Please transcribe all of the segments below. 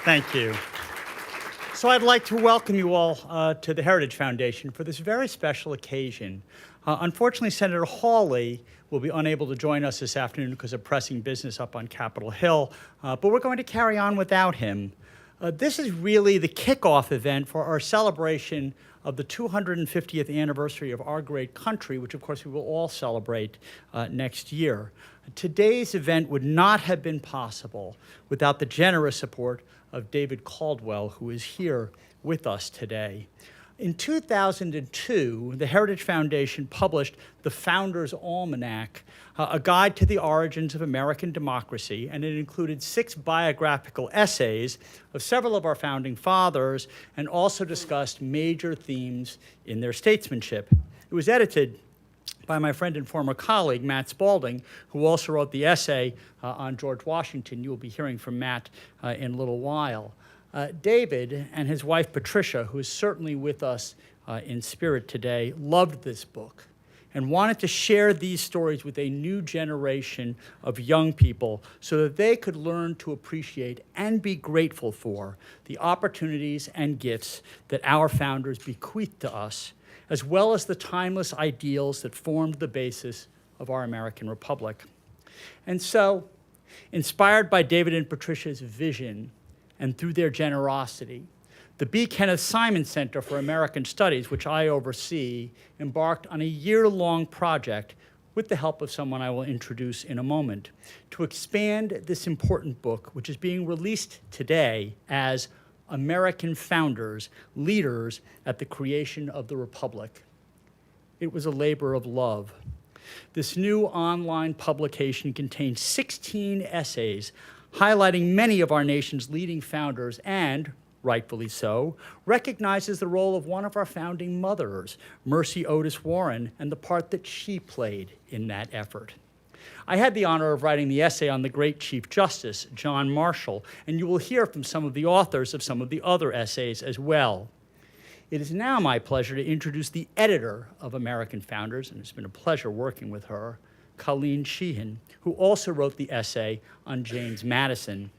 Thank you. So I'd like to welcome you all to the Heritage Foundation for this very special occasion. Unfortunately, Senator Hawley will be unable to join us this afternoon because of pressing business up on Capitol Hill, but we're going to carry on without him. This is really the kickoff event for our celebration of the 250th anniversary of our great country, which of course we will all celebrate next year. Today's event would not have been possible without the generous support of David Caldwell, who is here with us today. In 2002, the Heritage Foundation published the Founders' Almanac, a guide to the origins of American democracy, and it included 6 biographical essays of several of our founding fathers and also discussed major themes in their statesmanship. It was edited by my friend and former colleague, Matt Spaulding, who also wrote the essay on George Washington. You will be hearing from Matt in a little while. David and his wife, Patricia, who is certainly with us in spirit today, loved this book and wanted to share these stories with a new generation of young people so that they could learn to appreciate and be grateful for the opportunities and gifts that our founders bequeathed to us, as well as the timeless ideals that formed the basis of our American Republic. And so, inspired by David and Patricia's vision and through their generosity, the B. Kenneth Simon Center for American Studies, which I oversee, embarked on a year-long project with the help of someone I will introduce in a moment, to expand this important book, which is being released today as American Founders, Leaders at the Creation of the Republic. It was a labor of love. This new online publication contains 16 essays highlighting many of our nation's leading founders and, rightfully so, recognizes the role of one of our founding mothers, Mercy Otis Warren, and the part that she played in that effort. I had the honor of writing the essay on the great Chief Justice, John Marshall, and you will hear from some of the authors of some of the other essays as well. It is now my pleasure to introduce the editor of American Founders, and it's been a pleasure working with her, Colleen Sheehan, who also wrote the essay on James Madison.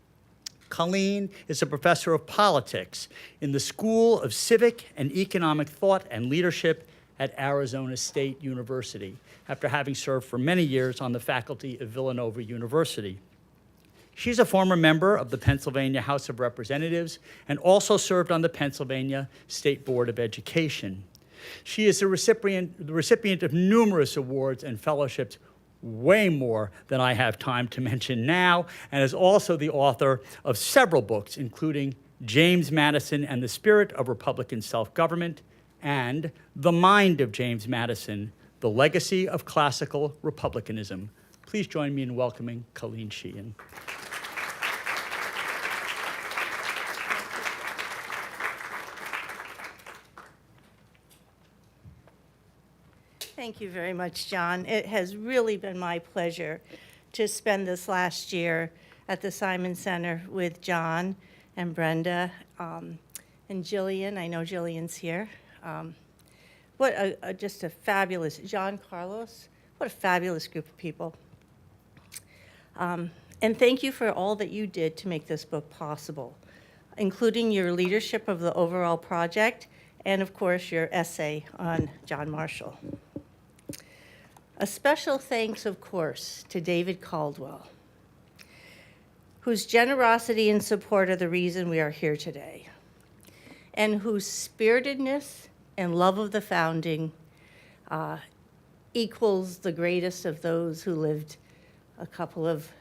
Colleen is a professor of politics in the School of Civic and Economic Thought and Leadership at Arizona State University, after having served for many years on the faculty of Villanova University. She's a former member of the Pennsylvania House of Representatives and also served on the Pennsylvania State Board of Education. She is the recipient of numerous awards and fellowships, way more than I have time to mention now, and is also the author of several books, including James Madison and the Spirit of Republican Self-Government and The Mind of James Madison, The Legacy of Classical Republicanism. Please join me in welcoming Colleen Sheehan. Thank you very much, John. It has really been my pleasure to spend this last year at the Simon Center with John and Brenda and Jillian. I know Jillian's here. Just a fabulous, John Carlos, what a fabulous group of people. And thank you for all that you did to make this book possible, including your leadership of the overall project and, of course, your essay on John Marshall. A special thanks, of course, to David Caldwell, whose generosity and support are the reason we are here today, and whose spiritedness and love of the founding equals the greatest of those who lived a couple of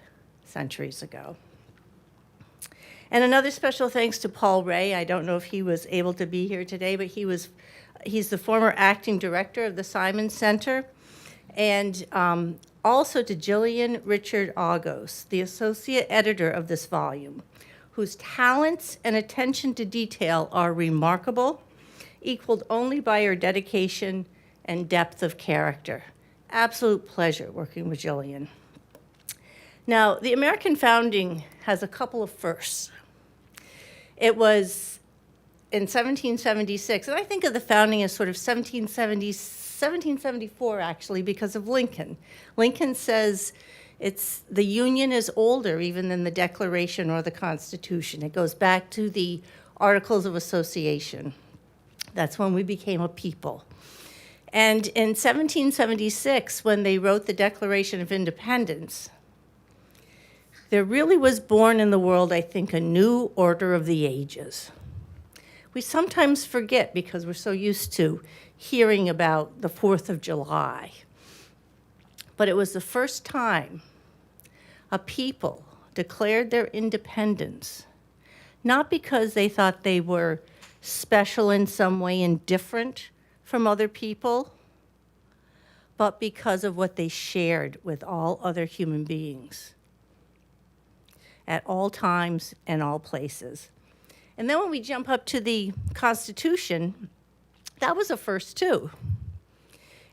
centuries ago. And another special thanks to Paul Ray. I don't know if he was able to be here today, but he's the former acting director of the Simon Center. And also to Jillian Richard Agos, the associate editor of this volume, whose talents and attention to detail are remarkable, equaled only by her dedication and depth of character. Absolute pleasure working with Jillian. Now, the American founding has a couple of firsts. It was in 1776, and I think of the founding as sort of 1774, actually, because of Lincoln. Lincoln says The Union is older even than the Declaration or the Constitution. It goes back to the Articles of Association. That's when we became a people. And in 1776, when they wrote the Declaration of Independence, there really was born in the world, I think, a new order of the ages. We sometimes forget because we're so used to hearing about the 4th of July. But it was the first time a people declared their independence, not because they thought they were special in some way and different from other people, but because of what they shared with all other human beings at all times and all places. And then when we jump up to the Constitution, that was a first too.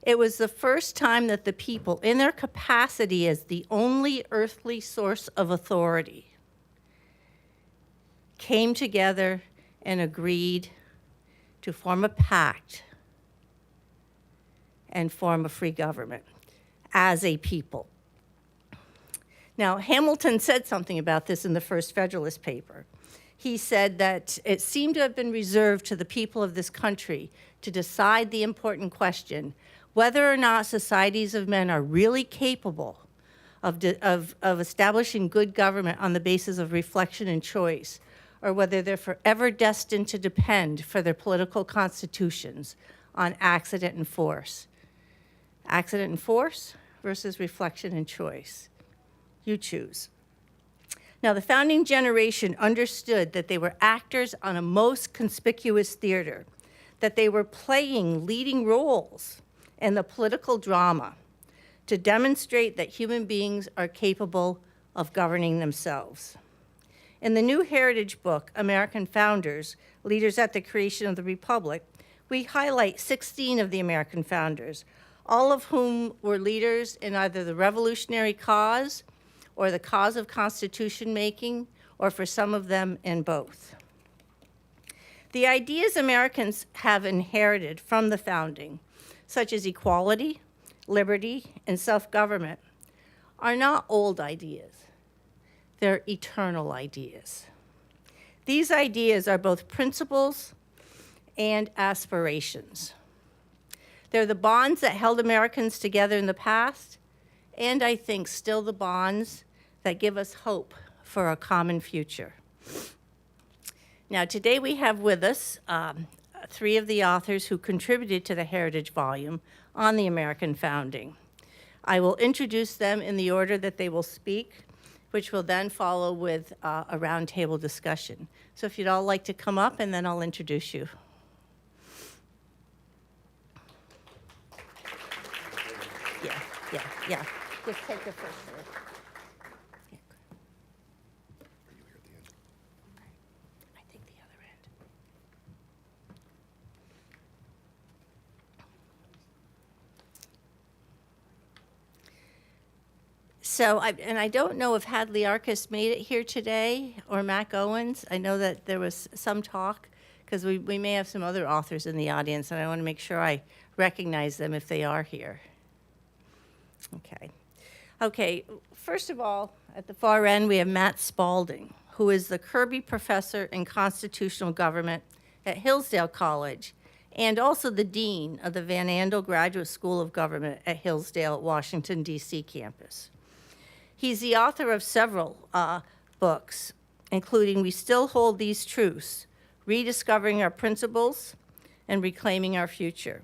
It was the first time that the people, in their capacity as the only earthly source of authority, came together and agreed to form a pact and form a free government as a people. Now, Hamilton said something about this in the first Federalist paper. He said that it seemed to have been reserved to the people of this country to decide the important question whether or not societies of men are really capable of establishing good government on the basis of reflection and choice, or whether they're forever destined to depend for their political constitutions on accident and force. Accident and force versus reflection and choice. You choose. Now, the founding generation understood that they were actors on a most conspicuous theater, that they were playing leading roles in the political drama to demonstrate that human beings are capable of governing themselves. In the new heritage book, American Founders, Leaders at the Creation of the Republic, we highlight 16 of the American founders, all of whom were leaders in either the revolutionary cause or the cause of constitution making, or for some of them in both. The ideas Americans have inherited from the founding, such as equality, liberty, and self-government, are not old ideas. They're eternal ideas. These ideas are both principles and aspirations. They're the bonds that held Americans together in the past, and I think still the bonds that give us hope for a common future. Now, today we have with us three of the authors who contributed to the Heritage Volume on the American founding. I will introduce them in the order that they will speak, which will then follow with a roundtable discussion. So if you'd all like to come up, and then I'll introduce you. Yeah. Just take the first one. Yeah. Are you here at the end? I think the other end. So, I don't know if Hadley Arcus made it here today, or Mac Owens. I know that there was some talk, because we may have some other authors in the audience, and I want to make sure I recognize them if they are here. Okay, first of all, at the far end, we have Matt Spalding, who is the Kirby Professor in Constitutional Government at Hillsdale College, and also the Dean of the Van Andel Graduate School of Government at Hillsdale, Washington, D.C. campus. He's the author of several books, including We Still Hold These Truths, Rediscovering Our Principles and Reclaiming Our Future.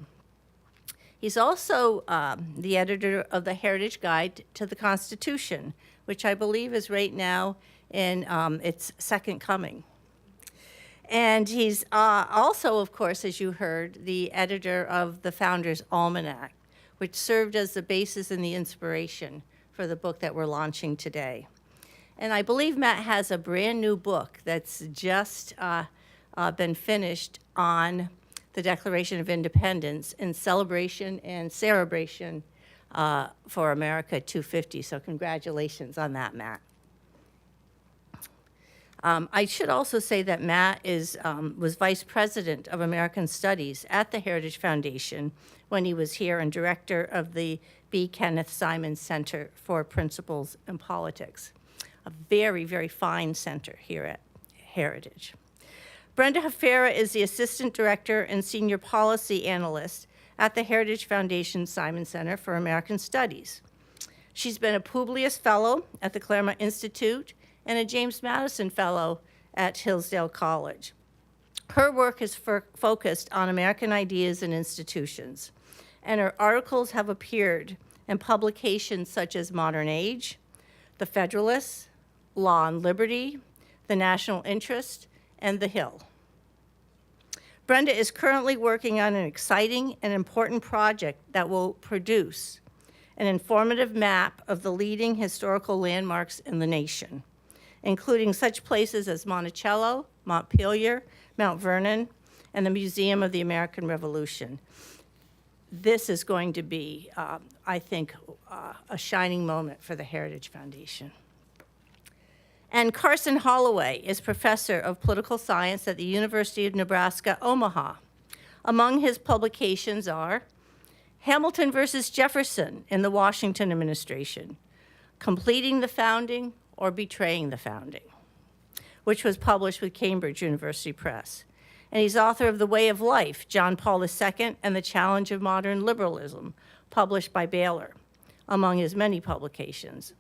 He's also the editor of the Heritage Guide to the Constitution, which I believe is right now in its second coming. And he's also, of course, as you heard, the editor of the Founders Almanac, which served as the basis and the inspiration for the book that we're launching today. And I believe Matt has a brand new book that's just been finished on the Declaration of Independence in celebration and celebration for America 250. So congratulations on that, Matt. I should also say that Matt was vice president of American Studies at the Heritage Foundation when he was here and director of the B. Kenneth Simon Center for Principles and Politics, a very, very fine center here at Heritage. Brenda Hafera is the assistant director and senior policy analyst at the Heritage Foundation Simon Center for American Studies. She's been a Publius Fellow at the Claremont Institute and a James Madison Fellow at Hillsdale College. Her work is focused on American ideas and institutions, and her articles have appeared in publications such as Modern Age, The Federalist, Law and Liberty, The National Interest, and The Hill. Brenda is currently working on an exciting and important project that will produce an informative map of the leading historical landmarks in the nation, including such places as Monticello, Montpelier, Mount Vernon, and the Museum of the American Revolution. This is going to be, I think, a shining moment for the Heritage Foundation. And Carson Holloway is professor of political science at the University of Nebraska, Omaha. Among his publications are Hamilton versus Jefferson in the Washington administration, Completing the Founding or Betraying the Founding, which was published with Cambridge University Press. And he's author of The Way of Life, John Paul II and the Challenge of Modern Liberalism, published by Baylor, among his many publications.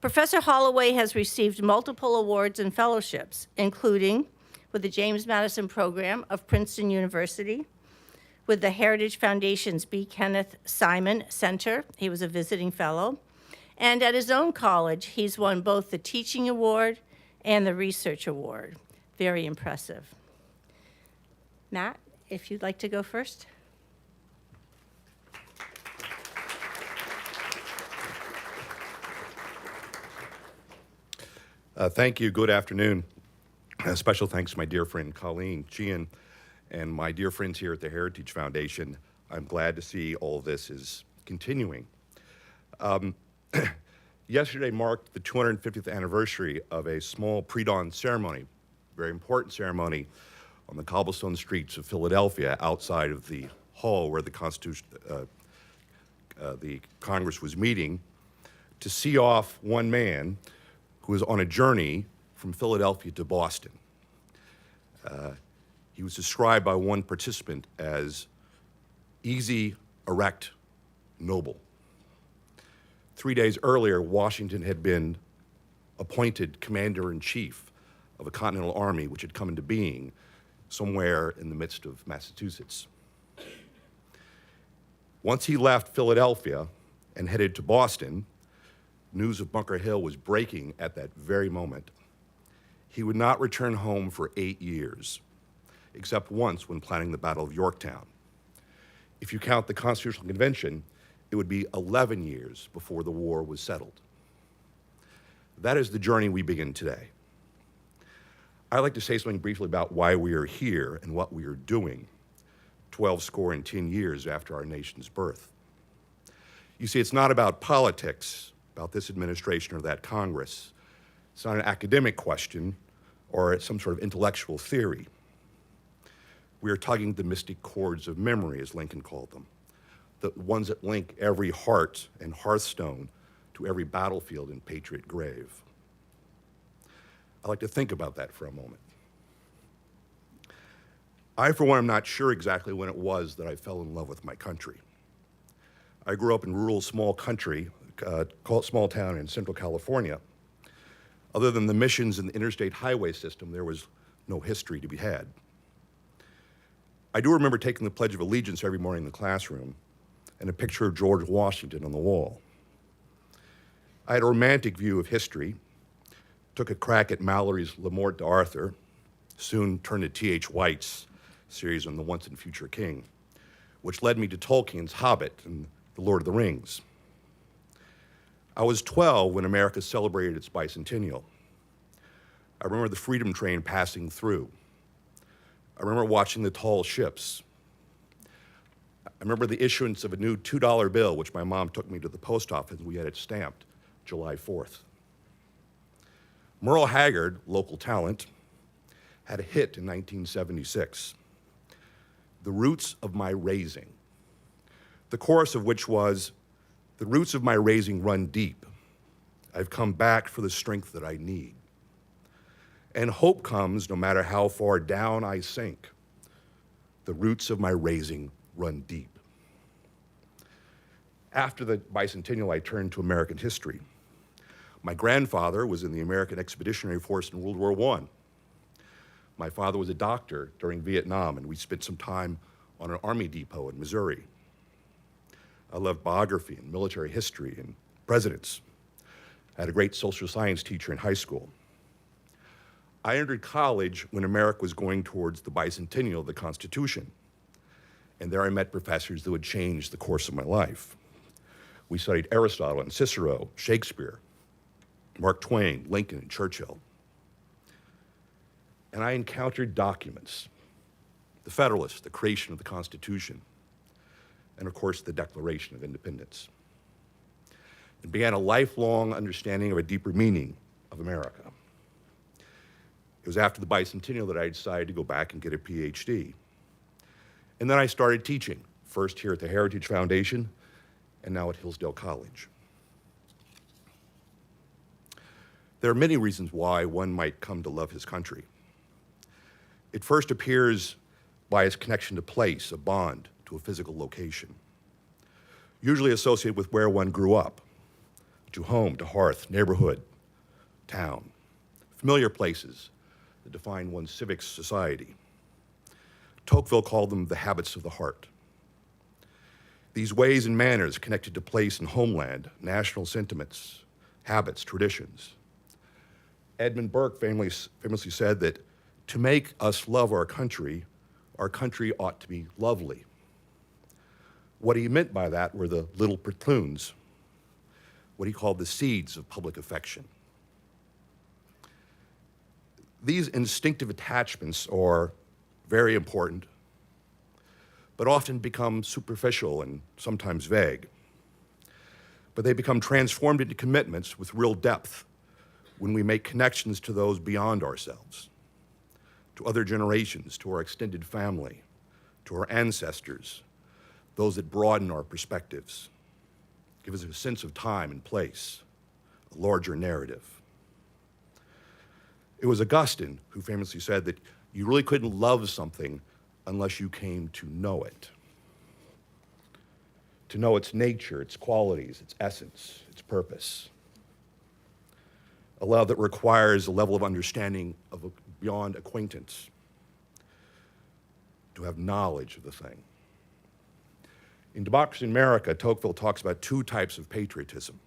Professor Holloway has received multiple awards and fellowships, including with the James Madison Program of Princeton University, with the Heritage Foundation's B. Kenneth Simon Center. He was a visiting fellow. And at his own college, he's won both the Teaching Award and the Research Award. Very impressive. Matt, if you'd like to go first. Thank you. Good afternoon. Special thanks to my dear friend Colleen Sheehan and my dear friends here at the Heritage Foundation. I'm glad to see all of this is continuing. Yesterday marked the 250th anniversary of a small pre-dawn ceremony, very important ceremony, on the cobblestone streets of Philadelphia outside of the hall where the Congress was meeting, to see off one man who was on a journey from Philadelphia to Boston. He was described by one participant as easy, erect, noble. 3 days earlier, Washington had been appointed commander-in-chief of a Continental Army which had come into being somewhere in the midst of Massachusetts. Once he left Philadelphia and headed to Boston, news of Bunker Hill was breaking at that very moment. He would not return home for 8 years, except once when planning the Battle of Yorktown. If you count the Constitutional Convention, it would be 11 years before the war was settled. That is the journey we begin today. I'd like to say something briefly about why we are here and what we are doing 10 years after our nation's birth. You see, it's not about politics, about this administration or that Congress. It's not an academic question or some sort of intellectual theory. We are tugging the mystic cords of memory, as Lincoln called them, the ones that link every heart and hearthstone to every battlefield and patriot grave. I'd like to think about that for a moment. I, for one, am not sure exactly when it was that I fell in love with my country. I grew up in rural small country, small town in Central California. Other than the missions and the interstate highway system, there was no history to be had. I do remember taking the Pledge of Allegiance every morning in the classroom and a picture of George Washington on the wall. I had a romantic view of history, took a crack at Mallory's Le Morte d'Arthur, soon turned to T.H. White's series on the once and future king, which led me to Tolkien's Hobbit and The Lord of the Rings. I was 12 when America celebrated its bicentennial. I remember the Freedom Train passing through. I remember watching the tall ships. I remember the issuance of a new $2 bill, which my mom took me to the post office and we had it stamped July 4th. Merle Haggard, local talent, had a hit in 1976, "The Roots of My Raising," the chorus of which was, "The roots of my raising run deep. I've come back for the strength that I need. And hope comes no matter how far down I sink. The roots of my raising run deep." After the bicentennial, I turned to American history. My grandfather was in the American Expeditionary Force in World War I. My father was a doctor during Vietnam, and we spent some time on an Army depot in Missouri. I loved biography and military history and presidents. I had a great social science teacher in high school. I entered college when America was going towards the bicentennial of the Constitution, and there I met professors that would change the course of my life. We studied Aristotle and Cicero, Shakespeare, Mark Twain, Lincoln, and Churchill. And I encountered documents, the Federalists, the creation of the Constitution, and of course, the Declaration of Independence, and began a lifelong understanding of a deeper meaning of America. It was after the bicentennial that I decided to go back and get a PhD. And then I started teaching, first here at the Heritage Foundation, and now at Hillsdale College. There are many reasons why one might come to love his country. It first appears by its connection to place, a bond to a physical location, usually associated with where one grew up, to home, to hearth, neighborhood, town, familiar places that define one's civic society. Tocqueville called them the habits of the heart. These ways and manners connected to place and homeland, national sentiments, habits, traditions. Edmund Burke famously said that to make us love our country ought to be lovely. What he meant by that were the little platoons, what he called the seeds of public affection. These instinctive attachments are very important, but often become superficial and sometimes vague. But they become transformed into commitments with real depth when we make connections to those beyond ourselves, to other generations, to our extended family, to our ancestors, those that broaden our perspectives, give us a sense of time and place, a larger narrative. It was Augustine who famously said that you really couldn't love something unless you came to know it, to know its nature, its qualities, its essence, its purpose. A love that requires a level of understanding of beyond acquaintance, to have knowledge of the thing. In Democracy in America, Tocqueville talks about two types of patriotism: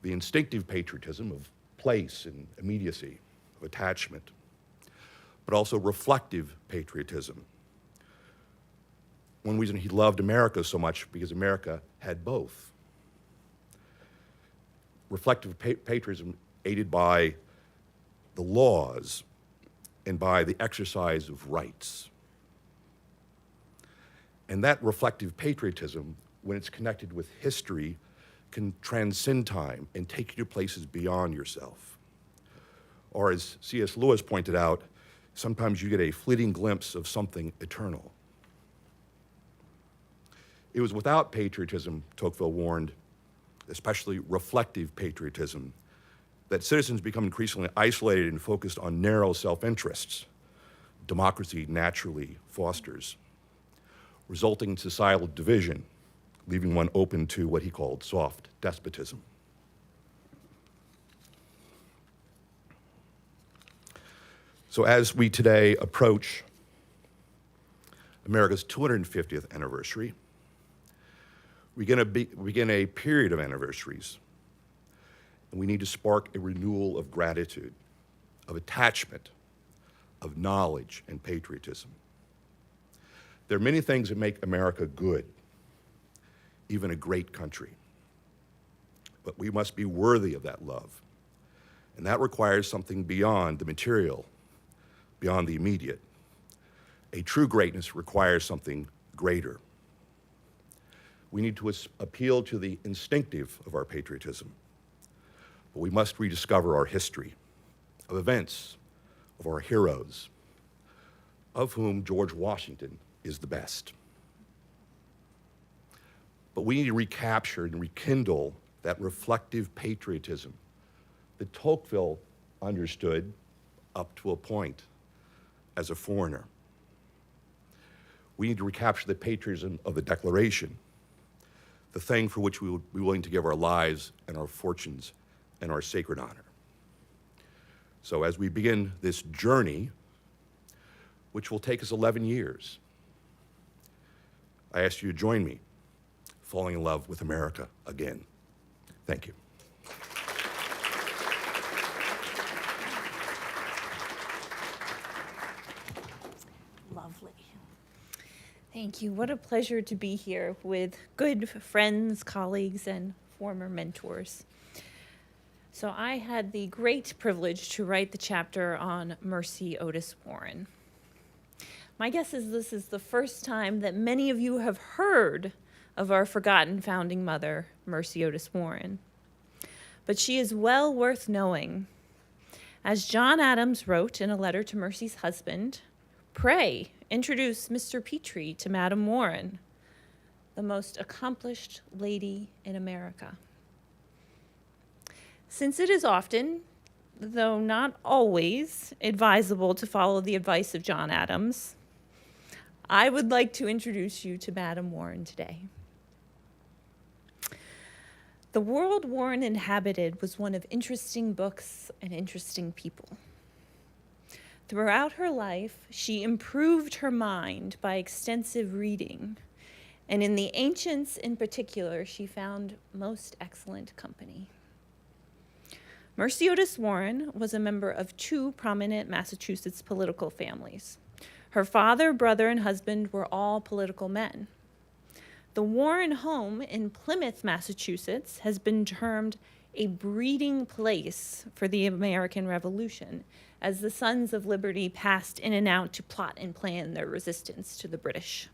the instinctive patriotism of place and immediacy, of attachment, but also reflective patriotism. One reason he loved America so much, because America had both. Reflective patriotism aided by the laws and by the exercise of rights. And that reflective patriotism, when it's connected with history, can transcend time and take you to places beyond yourself. Or as C.S. Lewis pointed out, sometimes you get a fleeting glimpse of something eternal. It was without patriotism, Tocqueville warned, especially reflective patriotism, that citizens become increasingly isolated and focused on narrow self-interests democracy naturally fosters, resulting in societal division, leaving one open to what he called soft despotism. So as we today approach America's 250th anniversary, we begin a period of anniversaries, and we need to spark a renewal of gratitude, of attachment, of knowledge and patriotism. There are many things that make America good, even a great country. But we must be worthy of that love. And that requires something beyond the material, beyond the immediate. A true greatness requires something greater. We need to appeal to the instinctive of our patriotism, but we must rediscover our history, of events, of our heroes, of whom George Washington is the best. But we need to recapture and rekindle that reflective patriotism that Tocqueville understood up to a point as a foreigner. We need to recapture the patriotism of the Declaration, the thing for which we would be willing to give our lives and our fortunes and our sacred honor. So as we begin this journey, which will take us 11 years, I ask you to join me falling in love with America again. Thank you. Lovely. Thank you. What a pleasure to be here with good friends, colleagues, and former mentors. So I had the great privilege to write the chapter on Mercy Otis Warren. My guess is this is the first time that many of you have heard of our forgotten founding mother, Mercy Otis Warren. But she is well worth knowing. As John Adams wrote in a letter to Mercy's husband, "Pray, introduce Mr. Petrie to Madam Warren, the most accomplished lady in America." Since it is often, though not always, advisable to follow the advice of John Adams, I would like to introduce you to Madam Warren today. The world Warren inhabited was one of interesting books and interesting people. Throughout her life, she improved her mind by extensive reading, and in the ancients in particular, she found most excellent company. Mercy Otis Warren was a member of two prominent Massachusetts political families. Her father, brother, and husband were all political men. The Warren home in Plymouth, Massachusetts, has been termed a breeding place for the American Revolution, as the Sons of Liberty passed in and out to plot and plan their resistance to the British.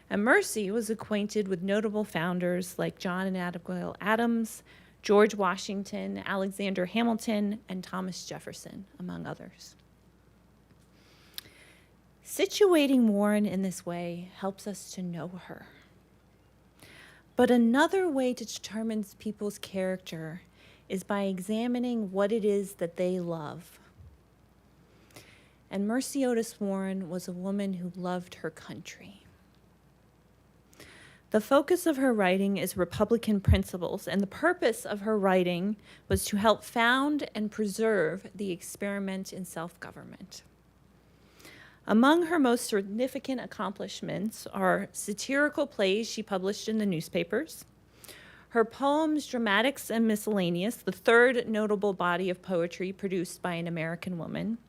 And Mercy was acquainted with notable founders like John and Abigail Adams, George Washington, Alexander Hamilton, and Thomas Jefferson, among others. Situating Warren in this way helps us to know her. But another way to determine people's character is by examining what it is that they love. And Mercy Otis Warren was a woman who loved her country. The focus of her writing is Republican principles, and the purpose of her writing was to help found and preserve the experiment in self-government. Among her most significant accomplishments are satirical plays she published in the newspapers, her poems, Dramatics and Miscellaneous, the third notable body of poetry produced by an American woman,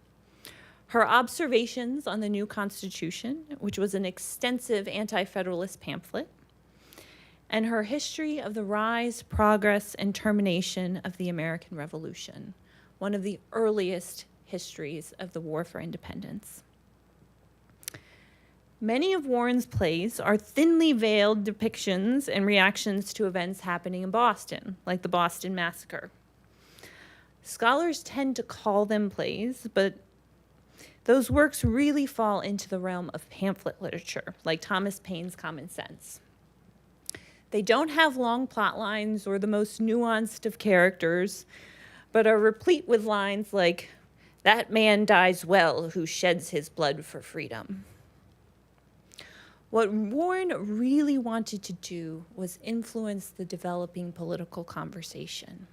her Observations on the New Constitution, which was an extensive anti-federalist pamphlet, and her History of the Rise, Progress, and Termination of the American Revolution, one of the earliest histories of the War for Independence. Many of Warren's plays are thinly veiled depictions and reactions to events happening in Boston, like the Boston Massacre. Scholars tend to call them plays, but those works really fall into the realm of pamphlet literature, like Thomas Paine's Common Sense. They don't have long plot lines or the most nuanced of characters, but are replete with lines like, "That man dies well who sheds his blood for freedom." What Warren really wanted to do was influence the developing political conversation.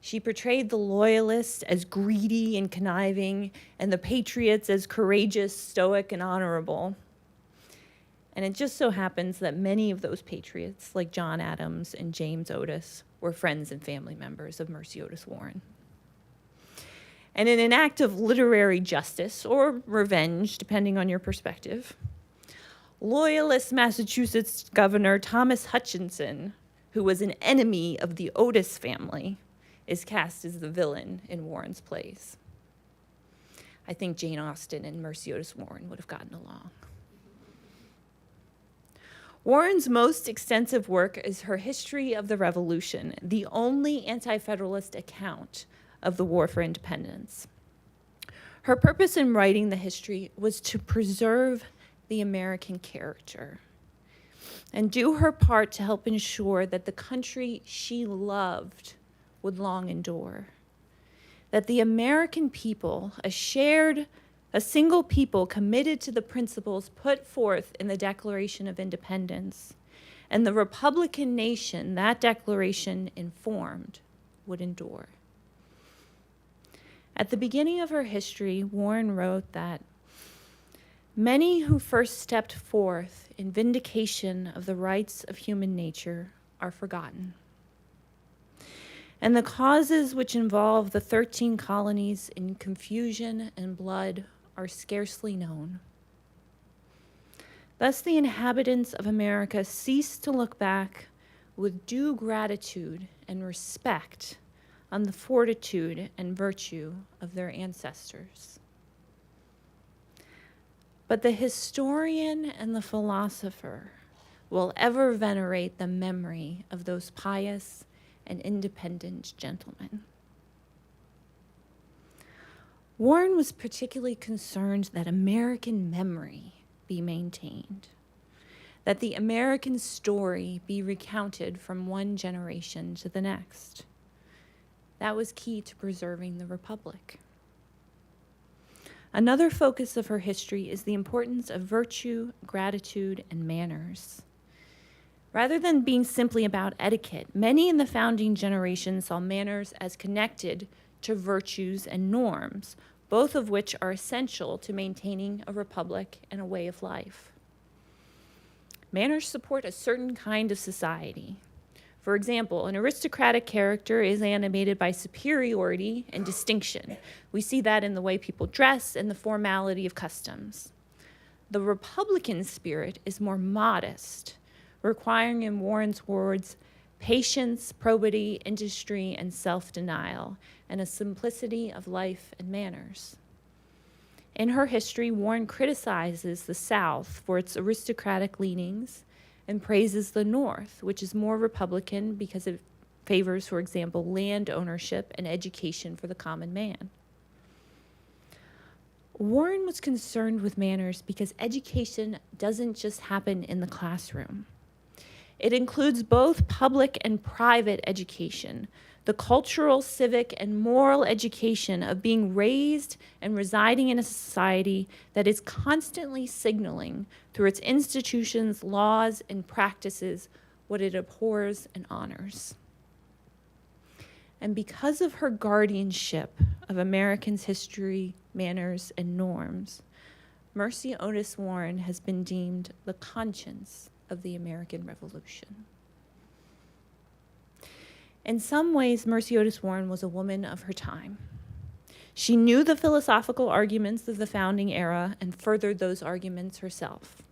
She portrayed the Loyalists as greedy and conniving, and the Patriots as courageous, stoic, and honorable. And it just so happens that many of those patriots, like John Adams and James Otis, were friends and family members of Mercy Otis Warren. And in an act of literary justice, or revenge, depending on your perspective, Loyalist Massachusetts Governor Thomas Hutchinson, who was an enemy of the Otis family, is cast as the villain in Warren's plays. I think Jane Austen and Mercy Otis Warren would have gotten along. Warren's most extensive work is her History of the Revolution, the only anti-federalist account of the War for Independence. Her purpose in writing the history was to preserve the American character and do her part to help ensure that the country she loved would long endure. That the American people, a single people committed to the principles put forth in the Declaration of Independence, and the Republican nation that declaration informed, would endure. At the beginning of her history, Warren wrote that many who first stepped forth in vindication of the rights of human nature are forgotten. And the causes which involve the 13 colonies in confusion and blood are scarcely known. Thus, the inhabitants of America cease to look back with due gratitude and respect on the fortitude and virtue of their ancestors. But the historian and the philosopher will ever venerate the memory of those pious and independent gentlemen. Warren was particularly concerned that American memory be maintained, that the American story be recounted from one generation to the next. That was key to preserving the Republic. Another focus of her history is the importance of virtue, gratitude, and manners. Rather than being simply about etiquette, many in the founding generation saw manners as connected to virtues and norms, both of which are essential to maintaining a republic and a way of life. Manners support a certain kind of society. For example, an aristocratic character is animated by superiority and distinction. We see that in the way people dress and the formality of customs. The Republican spirit is more modest, requiring, in Warren's words, patience, probity, industry, and self-denial, and a simplicity of life and manners. In her history, Warren criticizes the South for its aristocratic leanings and praises the North, which is more Republican because it favors, for example, land ownership and education for the common man. Warren was concerned with manners because education doesn't just happen in the classroom. It includes both public and private education, the cultural, civic, and moral education of being raised and residing in a society that is constantly signaling through its institutions, laws, and practices what it abhors and honors. And because of her guardianship of Americans' history, manners, and norms, Mercy Otis Warren has been deemed the conscience of the American Revolution. In some ways, Mercy Otis Warren was a woman of her time. She knew the philosophical arguments of the founding era and furthered those arguments herself.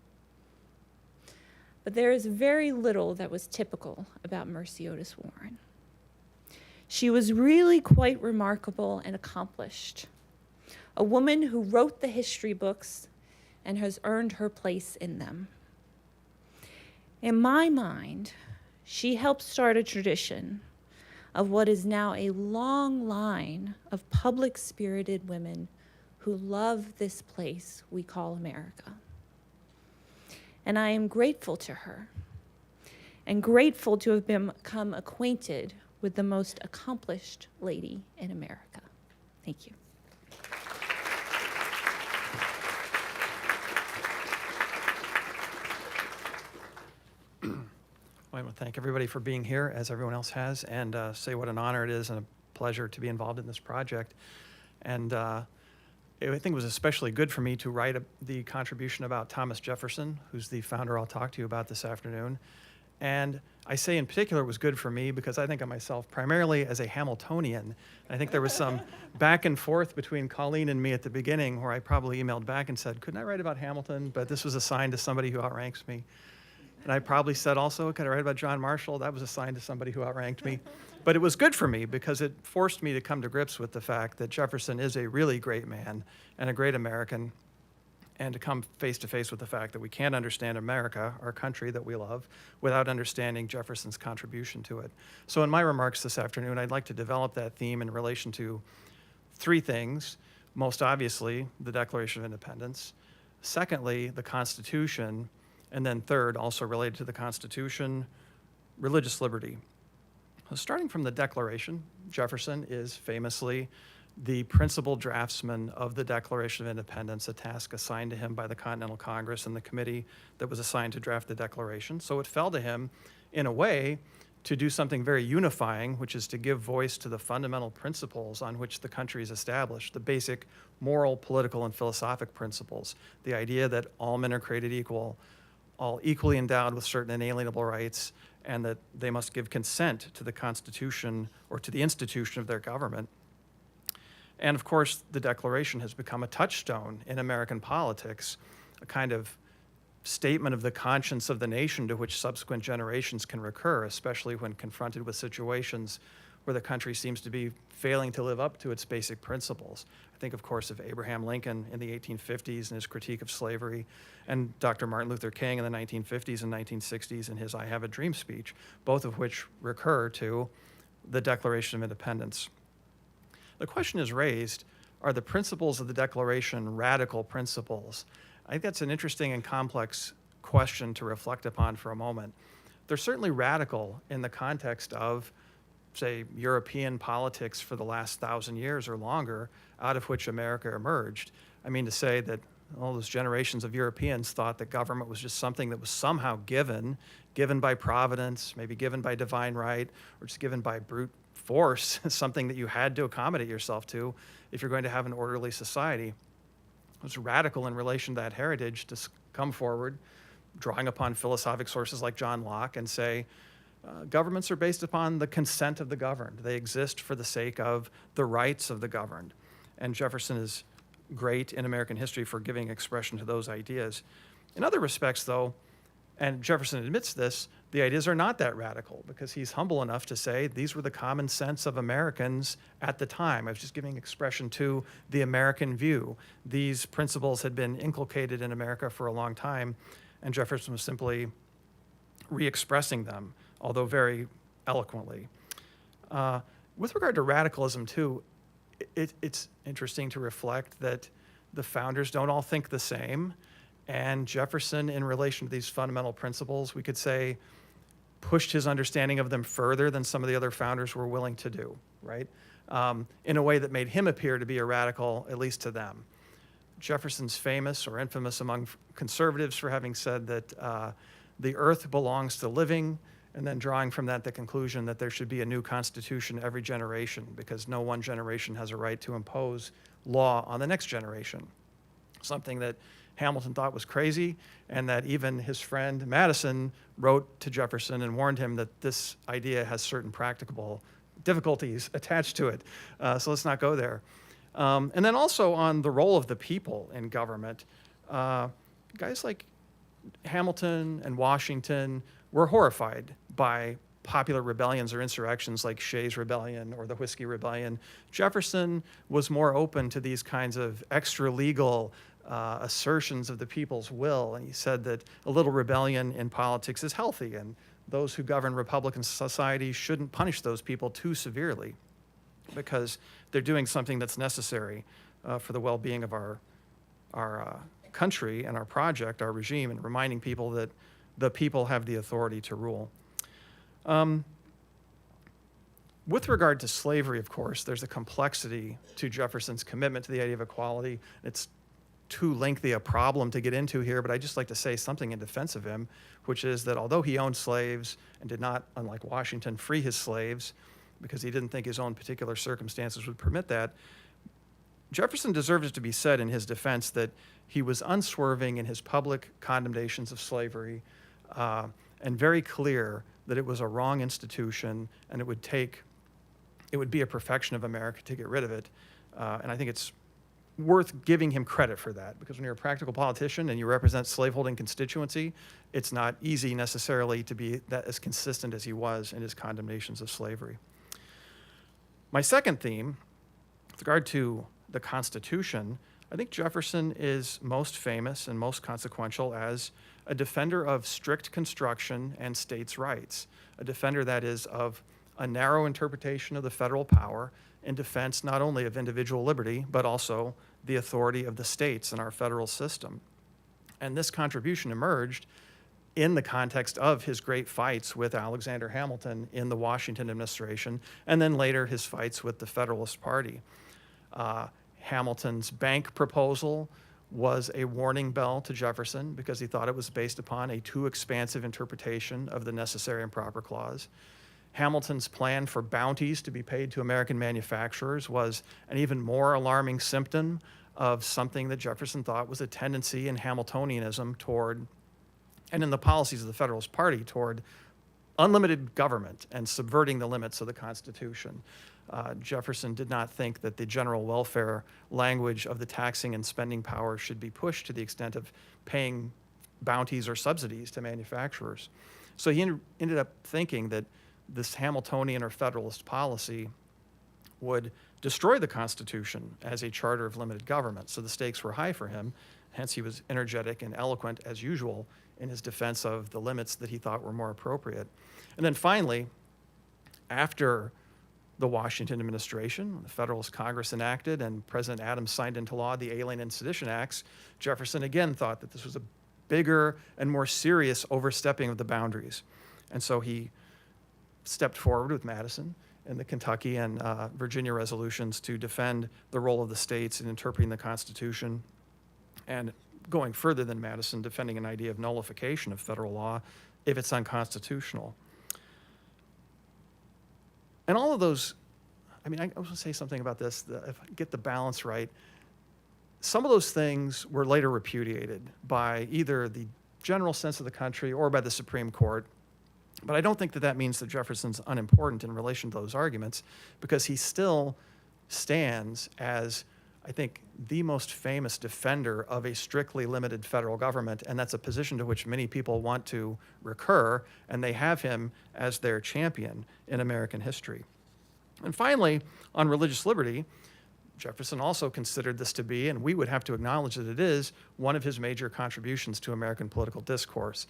But there is very little that was typical about Mercy Otis Warren. She was really quite remarkable and accomplished, a woman who wrote the history books and has earned her place in them. In my mind, she helped start a tradition of what is now a long line of public-spirited women who love this place we call America. And I am grateful to her, and grateful to have become acquainted with the most accomplished lady in America. Thank you. I want to thank everybody for being here, as everyone else has, and say what an honor it is and a pleasure to be involved in this project. And I think it was especially good for me to write the contribution about Thomas Jefferson, who's the founder I'll talk to you about this afternoon. And I say in particular it was good for me because I think of myself primarily as a Hamiltonian. I think there was some back and forth between Colleen and me at the beginning where I probably emailed back and said, couldn't I write about Hamilton? But this was assigned to somebody who outranks me. And I probably said also, could I write about John Marshall? That was assigned to somebody who outranked me. But it was good for me because it forced me to come to grips with the fact that Jefferson is a really great man and a great American. and to come face to face with the fact that we can't understand America, our country that we love, without understanding Jefferson's contribution to it. So in my remarks this afternoon, I'd like to develop that theme in relation to three things. Most obviously, the Declaration of Independence. Secondly, the Constitution. And then third, also related to the Constitution, religious liberty. So starting from the Declaration, Jefferson is famously the principal draftsman of the Declaration of Independence, a task assigned to him by the Continental Congress and the committee that was assigned to draft the Declaration. So it fell to him, in a way, to do something very unifying, which is to give voice to the fundamental principles on which the country is established, the basic moral, political, and philosophic principles. The idea that all men are created equal, all equally endowed with certain inalienable rights, and that they must give consent to the Constitution or to the institution of their government. And of course, the Declaration has become a touchstone in American politics, a kind of statement of the conscience of the nation to which subsequent generations can recur, especially when confronted with situations where the country seems to be failing to live up to its basic principles. I think, of course, of Abraham Lincoln in the 1850s and his critique of slavery, and Dr. Martin Luther King in the 1950s and 1960s in his I Have a Dream speech, both of which recur to the Declaration of Independence. The question is raised, are the principles of the Declaration radical principles? I think that's an interesting and complex question to reflect upon for a moment. They're certainly radical in the context of, say, European politics for the last 1,000 years or longer, out of which America emerged. I mean to say that all those generations of Europeans thought that government was just something that was somehow given by providence, maybe given by divine right, or just given by brute force, something that you had to accommodate yourself to if you're going to have an orderly society. It was radical in relation to that heritage to come forward, drawing upon philosophic sources like John Locke, and say, governments are based upon the consent of the governed. They exist for the sake of the rights of the governed. And Jefferson is great in American history for giving expression to those ideas. In other respects, though, and Jefferson admits this, the ideas are not that radical, because he's humble enough to say these were the common sense of Americans at the time. I was just giving expression to the American view. These principles had been inculcated in America for a long time, and Jefferson was simply re-expressing them, although very eloquently. With regard to radicalism, too, it's interesting to reflect that the founders don't all think the same. And Jefferson, in relation to these fundamental principles, we could say, pushed his understanding of them further than some of the other founders were willing to do, right? In a way that made him appear to be a radical, at least to them. Jefferson's famous or infamous among conservatives for having said that the earth belongs to living, and then drawing from that the conclusion that there should be a new constitution every generation, because no one generation has a right to impose law on the next generation. Something that Hamilton thought was crazy, and that even his friend Madison wrote to Jefferson and warned him that this idea has certain practicable difficulties attached to it. So let's not go there. And then also on the role of the people in government, guys like Hamilton and Washington were horrified by popular rebellions or insurrections like Shays' Rebellion or the Whiskey Rebellion. Jefferson was more open to these kinds of extra-legal assertions of the people's will, and he said that a little rebellion in politics is healthy, and those who govern Republican society shouldn't punish those people too severely, because they're doing something that's necessary for the well-being of our country and our project, our regime, and reminding people that the people have the authority to rule. With regard to slavery, of course, there's a complexity to Jefferson's commitment to the idea of equality. It's too lengthy a problem to get into here, but I'd just like to say something in defense of him, which is that although he owned slaves and did not, unlike Washington, free his slaves because he didn't think his own particular circumstances would permit that, Jefferson deserves it to be said in his defense that he was unswerving in his public condemnations of slavery and very clear that it was a wrong institution and it would be a perfection of America to get rid of it. And I think it's worth giving him credit for that, because when you're a practical politician and you represent slaveholding constituency, it's not easy necessarily to be that as consistent as he was in his condemnations of slavery. My second theme, with regard to the Constitution, I think Jefferson is most famous and most consequential as a defender of strict construction and states' rights, a defender, that is, of a narrow interpretation of the federal power in defense not only of individual liberty, but also the authority of the states in our federal system. And this contribution emerged in the context of his great fights with Alexander Hamilton in the Washington administration, and then later his fights with the Federalist Party. Hamilton's bank proposal was a warning bell to Jefferson because he thought it was based upon a too expansive interpretation of the Necessary and Proper Clause. Hamilton's plan for bounties to be paid to American manufacturers was an even more alarming symptom of something that Jefferson thought was a tendency in Hamiltonianism toward, and in the policies of the Federalist Party, toward unlimited government and subverting the limits of the Constitution. Jefferson did not think that the general welfare language of the taxing and spending power should be pushed to the extent of paying bounties or subsidies to manufacturers. So he ended up thinking that this Hamiltonian or Federalist policy would destroy the Constitution as a charter of limited government. So the stakes were high for him. Hence, he was energetic and eloquent, as usual, in his defense of the limits that he thought were more appropriate. And then finally, after the Washington administration, the Federalist Congress enacted, and President Adams signed into law the Alien and Sedition Acts, Jefferson again thought that this was a bigger and more serious overstepping of the boundaries. And so he stepped forward with Madison in the Kentucky and Virginia resolutions to defend the role of the states in interpreting the Constitution, and going further than Madison, defending an idea of nullification of federal law if it's unconstitutional. And all of those, I was going to say something about this, if I get the balance right. Some of those things were later repudiated by either the general sense of the country or by the Supreme Court. But I don't think that that means that Jefferson's unimportant in relation to those arguments, because he still stands as, I think, the most famous defender of a strictly limited federal government, and that's a position to which many people want to recur, and they have him as their champion in American history. And finally, on religious liberty, Jefferson also considered this to be, and we would have to acknowledge that it is, one of his major contributions to American political discourse.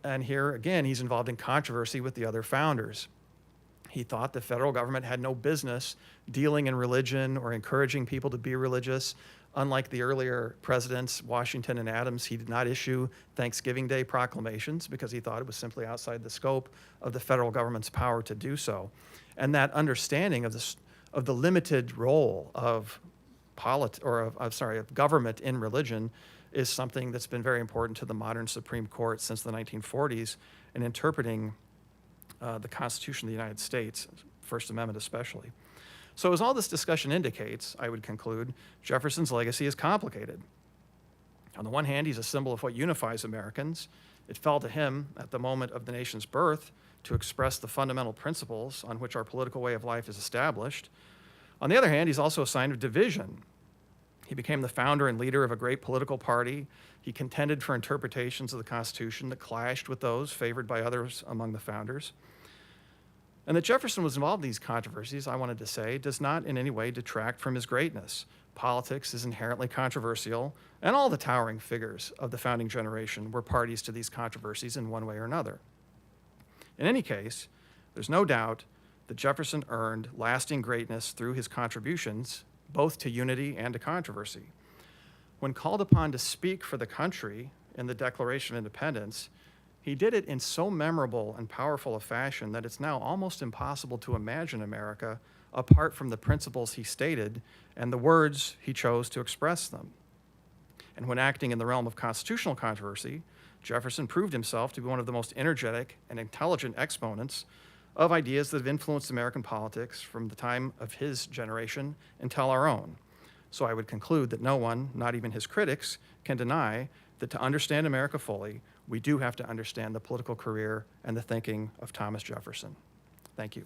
And here, again, he's involved in controversy with the other founders. He thought the federal government had no business dealing in religion or encouraging people to be religious. Unlike the earlier presidents, Washington and Adams, he did not issue Thanksgiving Day proclamations because he thought it was simply outside the scope of the federal government's power to do so. And that understanding of the limited role of government in religion is something that's been very important to the modern Supreme Court since the 1940s in interpreting the Constitution of the United States, First Amendment especially. So as all this discussion indicates, I would conclude, Jefferson's legacy is complicated. On the one hand, he's a symbol of what unifies Americans. It fell to him at the moment of the nation's birth to express the fundamental principles on which our political way of life is established. On the other hand, he's also a sign of division. He became the founder and leader of a great political party. He contended for interpretations of the Constitution that clashed with those favored by others among the founders. And that Jefferson was involved in these controversies, I wanted to say, does not in any way detract from his greatness. Politics is inherently controversial, and all the towering figures of the founding generation were parties to these controversies in one way or another. In any case, there's no doubt that Jefferson earned lasting greatness through his contributions, both to unity and to controversy. When called upon to speak for the country in the Declaration of Independence, he did it in so memorable and powerful a fashion that it's now almost impossible to imagine America apart from the principles he stated and the words he chose to express them. And when acting in the realm of constitutional controversy, Jefferson proved himself to be one of the most energetic and intelligent exponents of ideas that have influenced American politics from the time of his generation until our own. So I would conclude that no one, not even his critics, can deny that to understand America fully, we do have to understand the political career and the thinking of Thomas Jefferson. Thank you.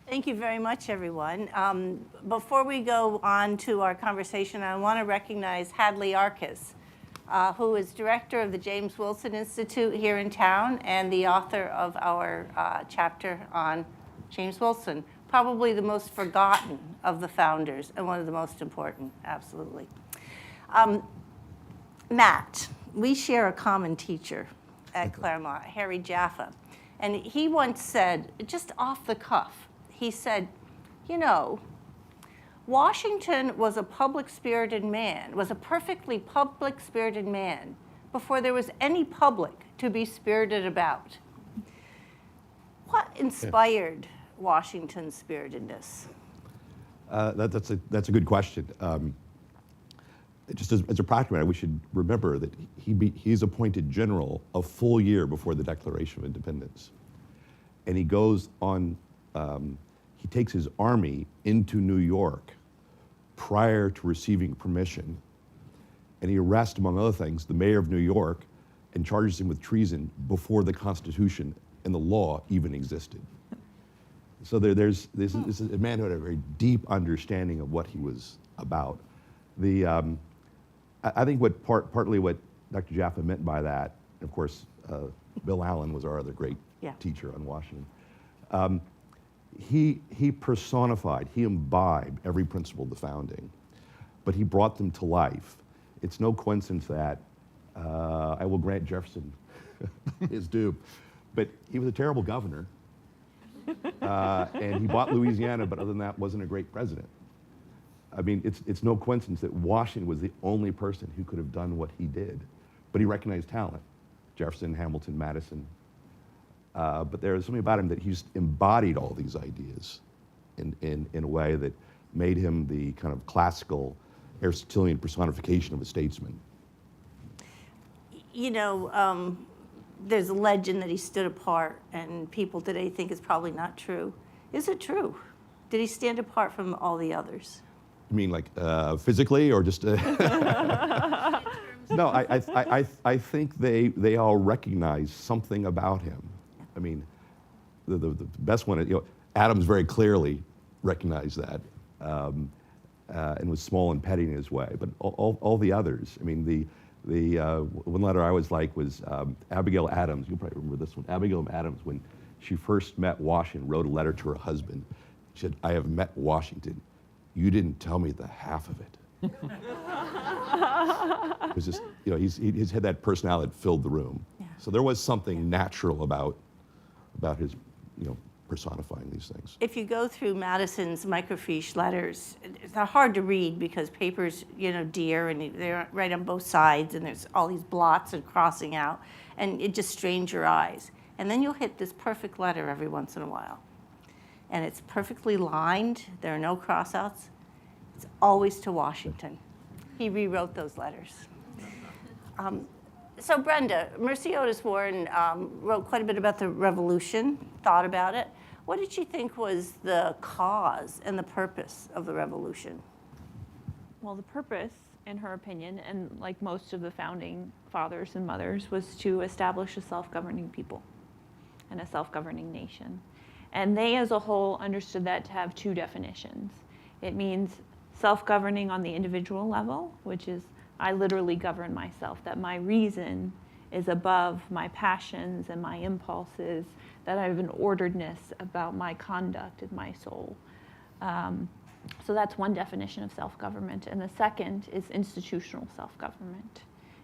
Thank you very much, everyone. Before we go on to our conversation, I want to recognize Hadley Arcus. who is director of the James Wilson Institute here in town and the author of our chapter on James Wilson, probably the most forgotten of the founders and one of the most important, absolutely. Matt, we share a common teacher at Claremont, Harry Jaffa, and he once said, just off the cuff, he said, you know, Washington was a public-spirited man, was a perfectly public-spirited man before there was any public to be spirited about. What inspired Washington's spiritedness? That's a good question. Just as a practical matter, we should remember that he's appointed general a full year before the Declaration of Independence. And he goes on, he takes his army into New York prior to receiving permission. And he arrests, among other things, the mayor of New York and charges him with treason before the Constitution and the law even existed. So this is a man who had a very deep understanding of what he was about. I think partly what Dr. Jaffa meant by that, of course, Bill Allen was our other great teacher on Washington. He personified, he imbibed every principle of the founding, but he brought them to life. It's no coincidence that I will grant Jefferson his due, but he was a terrible governor, and he bought Louisiana, but other than that, wasn't a great president. I mean, it's no coincidence that Washington was the only person who could have done what he did, but he recognized talent. Jefferson, Hamilton, Madison. But there was something about him that he just embodied all these ideas in a way that made him the kind of classical Aristotelian personification of a statesman. You know, there's a legend that he stood apart, and people today think it's probably not true. Is it true? Did he stand apart from all the others? You mean like physically or just? No, I think they all recognize something about him. I mean, the best one, you know, Adams very clearly recognized that and was small and petty in his way. But all the others, I mean, the one letter I always liked was Abigail Adams. You'll probably remember this one. Abigail Adams, when she first met Washington, wrote a letter to her husband. She said, "I have met Washington. You didn't tell me the half of it." It was just, you know, he's had that personality that filled the room. Yeah. So there was something natural about his, you know, personifying these things. If you go through Madison's microfiche letters, they're hard to read because paper's, you know, dear and they're right on both sides and there's all these blots and crossing out and it just strains your eyes. And then you'll hit this perfect letter every once in a while. And it's perfectly lined, there are no crossouts. It's always to Washington. He rewrote those letters. So Brenda, Mercy Otis Warren wrote quite a bit about the Revolution, thought about it. What did she think was the cause and the purpose of the Revolution? Well, the purpose, in her opinion, and like most of the founding fathers and mothers, was to establish a self-governing people and a self-governing nation. And they as a whole understood that to have two definitions. It means self-governing on the individual level, which is I literally govern myself, that my reason is above my passions and my impulses, that I have an orderedness about my conduct and my soul. So that's one definition of self-government. And the second is institutional self-government,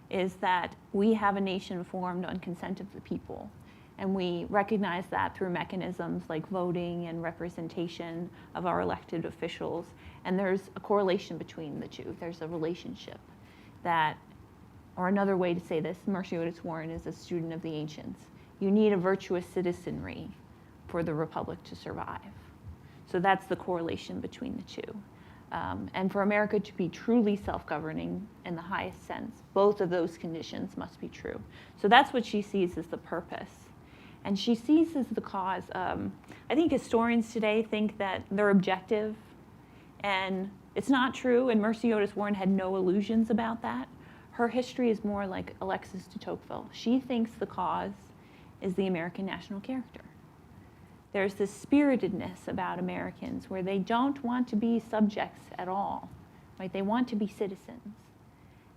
is that we have a nation formed on consent of the people. And we recognize that through mechanisms like voting and representation of our elected officials. And there's a correlation between the two. There's a relationship that, or another way to say this, Mercy Otis Warren is a student of the ancients. You need a virtuous citizenry for the republic to survive. So that's the correlation between the two. And for America to be truly self-governing in the highest sense, both of those conditions must be true. So that's what she sees as the purpose. And she sees as the cause. I think historians today think that they're objective, and it's not true, and Mercy Otis Warren had no illusions about that. Her history is more like Alexis de Tocqueville. She thinks the cause is the American national character. There's this spiritedness about Americans where they don't want to be subjects at all, right? They want to be citizens.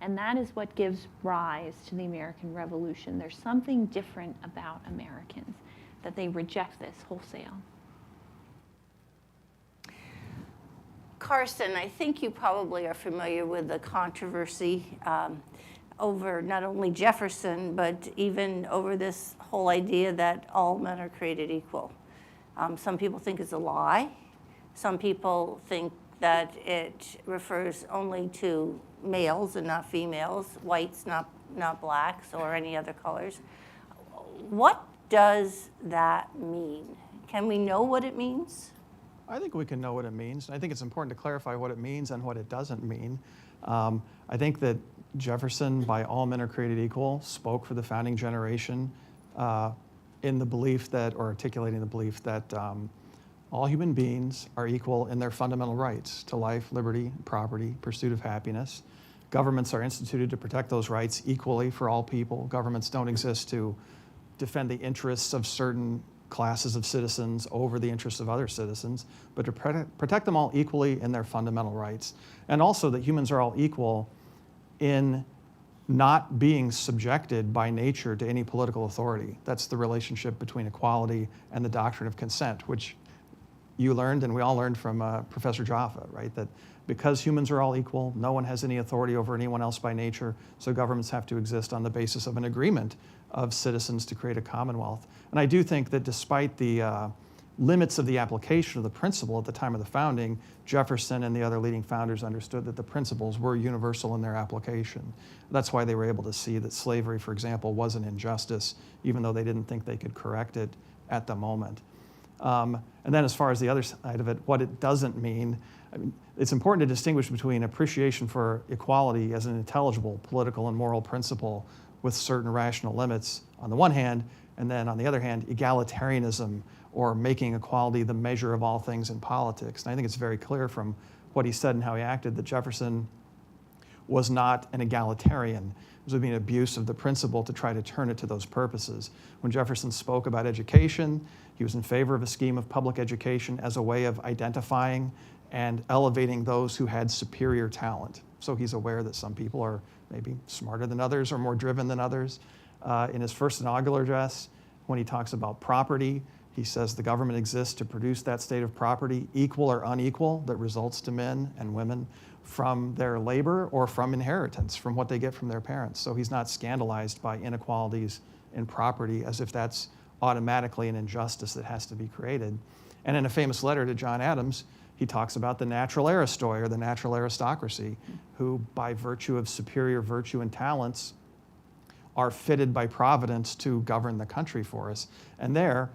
And that is what gives rise to the American Revolution. There's something different about Americans, that they reject this wholesale. Carson, I think you probably are familiar with the controversy over not only Jefferson, but even over this whole idea that all men are created equal. Some people think it's a lie. Some people think that it refers only to males and not females, whites, not blacks, or any other colors. What does that mean? Can we know what it means? I think we can know what it means. I think it's important to clarify what it means and what it doesn't mean. I think that Jefferson, by all men are created equal, spoke for the founding generation in the belief that, or articulating the belief that all human beings are equal in their fundamental rights to life, liberty, property, pursuit of happiness. Governments are instituted to protect those rights equally for all people. Governments don't exist to defend the interests of certain classes of citizens over the interests of other citizens, but to protect them all equally in their fundamental rights. And also that humans are all equal in not being subjected by nature to any political authority. That's the relationship between equality and the doctrine of consent, which you learned and we all learned from Professor Jaffa, right? That because humans are all equal, no one has any authority over anyone else by nature, so governments have to exist on the basis of an agreement of citizens to create a commonwealth. And I do think that despite the limits of the application of the principle at the time of the founding, Jefferson and the other leading founders understood that the principles were universal in their application. That's why they were able to see that slavery, for example, was an injustice, even though they didn't think they could correct it at the moment. And then as far as the other side of it, what it doesn't mean, I mean, it's important to distinguish between appreciation for equality as an intelligible political and moral principle with certain rational limits on the one hand, and then on the other hand, egalitarianism or making equality the measure of all things in politics. And I think it's very clear from what he said and how he acted that Jefferson was not an egalitarian. It would be an abuse of the principle to try to turn it to those purposes. When Jefferson spoke about education, he was in favor of a scheme of public education as a way of identifying and elevating those who had superior talent. So he's aware that some people are maybe smarter than others or more driven than others. In his first inaugural address, when he talks about property, he says the government exists to produce that state of property, equal or unequal, that results to men and women from their labor or from inheritance, from what they get from their parents. So he's not scandalized by inequalities in property as if that's automatically an injustice that has to be created. And in a famous letter to John Adams, he talks about the natural aristoi, or the natural aristocracy, who by virtue of superior virtue and talents are fitted by providence to govern the country for us. And there,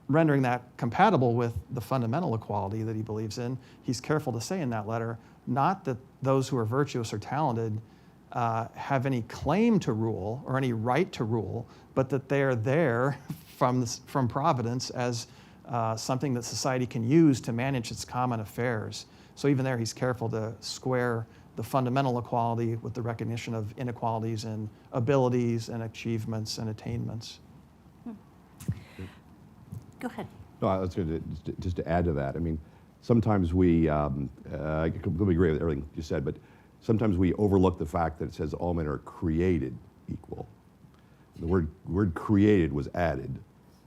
rendering that compatible with the fundamental equality that he believes in, he's careful to say in that letter, not that those who are virtuous or talented have any claim to rule or any right to rule, but that they are there from providence as something that society can use to manage its common affairs. So even there, he's careful to square the fundamental equality with the recognition of inequalities in abilities and achievements and attainments. Go ahead. No, I was going to just to add to that. I mean, sometimes we, I completely agree with everything you said, but sometimes we overlook the fact that it says all men are created equal. The word created was added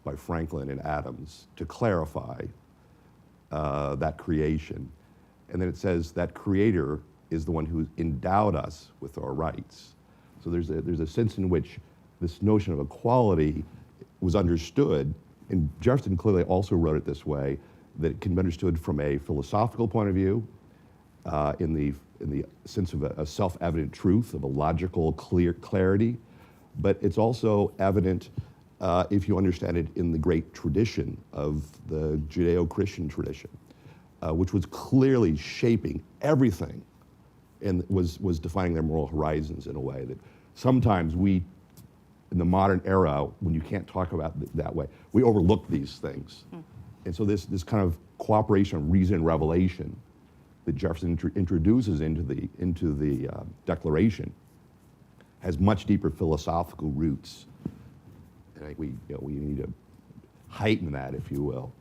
by Franklin and Adams to clarify that creation. And then it says that creator is the one who endowed us with our rights. So there's a sense in which this notion of equality was understood, and Jefferson clearly also wrote it this way, that it can be understood from a philosophical point of view, in the sense of a self-evident truth, of a logical clarity, but it's also evident if you understand it in the great tradition of the Judeo-Christian tradition, which was clearly shaping everything and was defining their moral horizons in a way that sometimes we, in the modern era, when you can't talk about it that way, we overlook these things. And so this kind of cooperation of reason and revelation that Jefferson introduces into the Declaration has much deeper philosophical roots. And I think we need to heighten that, if you will,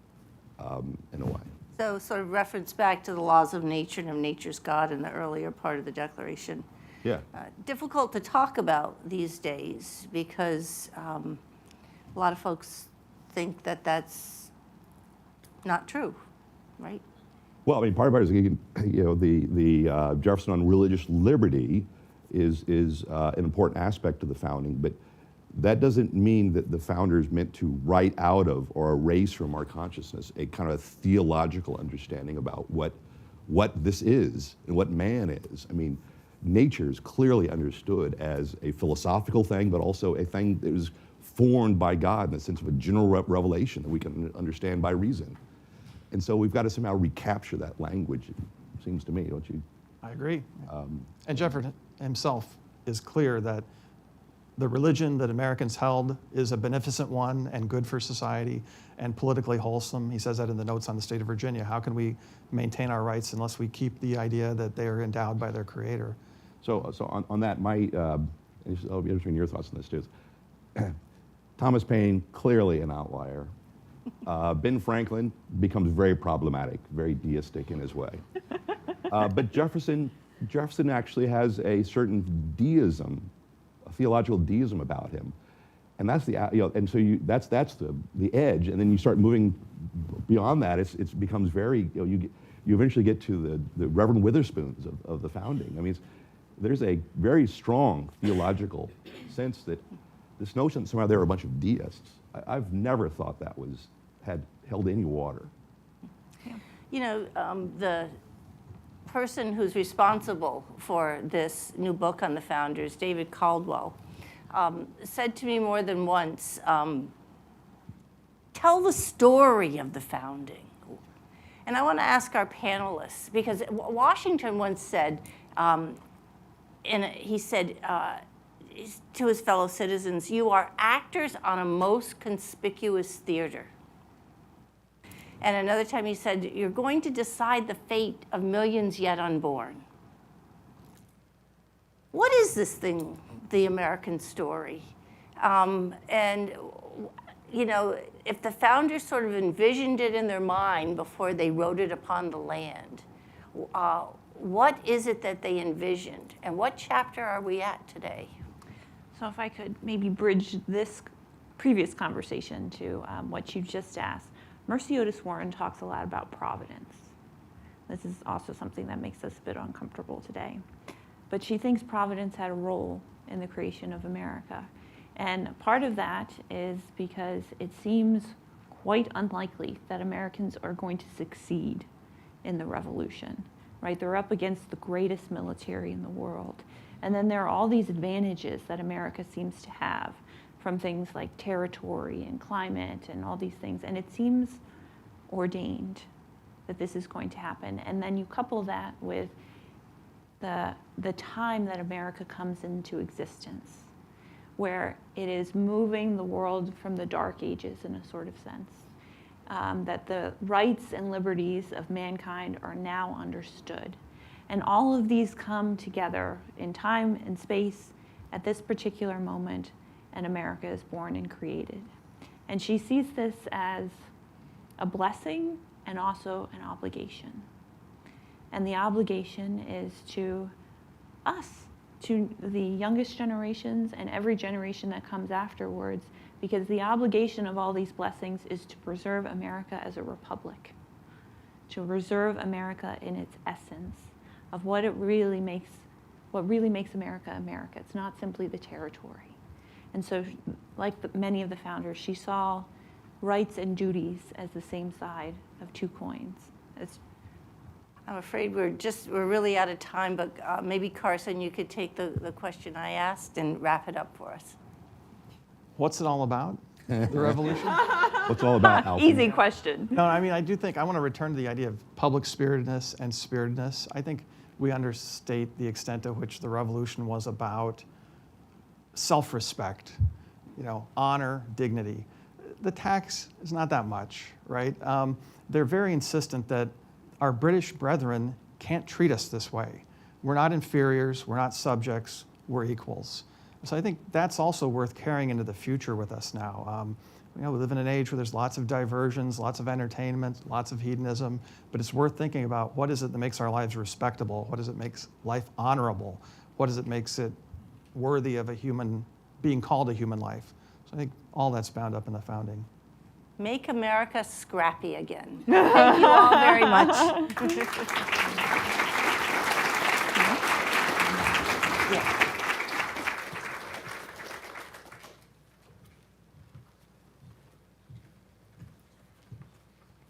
in a way. So sort of reference back to the laws of nature and of nature's God in the earlier part of the Declaration. Yeah. difficult to talk about these days because a lot of folks think that that's not true, right? Well, I mean, part of it is, the Jefferson on religious liberty is an important aspect of the founding, but that doesn't mean that the founders meant to write out of or erase from our consciousness a kind of theological understanding about what this is and what man is. I mean, nature is clearly understood as a philosophical thing, but also a thing that was formed by God in the sense of a general revelation that we can understand by reason. And so we've got to somehow recapture that language, it seems to me, don't you? I agree. And Jefferson himself is clear that the religion that Americans held is a beneficent one and good for society and politically wholesome. He says that in the notes on the state of Virginia. How can we maintain our rights unless we keep the idea that they are endowed by their creator? So on that, I'll be interested in your thoughts on this too. Thomas Paine, clearly an outlier. Ben Franklin becomes very problematic, very deistic in his way. But Jefferson actually has a certain deism, a theological deism about him, and that's and so that's the edge. And then you start moving beyond that. It becomes very you eventually get to the Reverend Witherspoons of the founding. I mean, there's a very strong theological sense that this notion that somehow there are a bunch of deists. I've never thought that had held any water. You know, the person who's responsible for this new book on the founders, David Caldwell, said to me more than once, tell the story of the founding. And I want to ask our panelists, because Washington once said, he said to his fellow citizens, you are actors on a most conspicuous theater. And another time he said, you're going to decide the fate of millions yet unborn. What is this thing, the American story? And, you know, if the founders sort of envisioned it in their mind before they wrote it upon the land, what is it that they envisioned? And what chapter are we at today? So if I could maybe bridge this previous conversation to what you just asked. Mercy Otis Warren talks a lot about providence. This is also something that makes us a bit uncomfortable today. But she thinks providence had a role in the creation of America. And part of that is because it seems quite unlikely that Americans are going to succeed in the revolution, right? They're up against the greatest military in the world. And then there are all these advantages that America seems to have from things like territory and climate and all these things. And it seems ordained that this is going to happen. And then you couple that with the time that America comes into existence, where it is moving the world from the dark ages in a sort of sense, that the rights and liberties of mankind are now understood. And all of these come together in time and space at this particular moment, and America is born and created. And she sees this as a blessing and also an obligation. And the obligation is to us, to the youngest generations and every generation that comes afterwards, because the obligation of all these blessings is to preserve America as a republic, to preserve America in its essence of what really makes America America. It's not simply the territory. And so, like many of the founders, she saw rights and duties as the same side of two coins. I'm afraid we're really out of time, but maybe Carson, you could take the question I asked and wrap it up for us. What's it all about? The revolution? What's all about Alfred? Easy question. No, I mean, I want to return to the idea of public spiritedness and spiritedness. I think we understate the extent to which the revolution was about self-respect, honor, dignity. The tax is not that much, right? They're very insistent that our British brethren can't treat us this way. We're not inferiors, we're not subjects, we're equals. So I think that's also worth carrying into the future with us now. We live in an age where there's lots of diversions, lots of entertainment, lots of hedonism, but it's worth thinking about what is it that makes our lives respectable? What is it makes life honorable? what is it makes it worthy of being called a human life. So I think all that's bound up in the founding. Make America scrappy again. Thank you all very much. Yeah.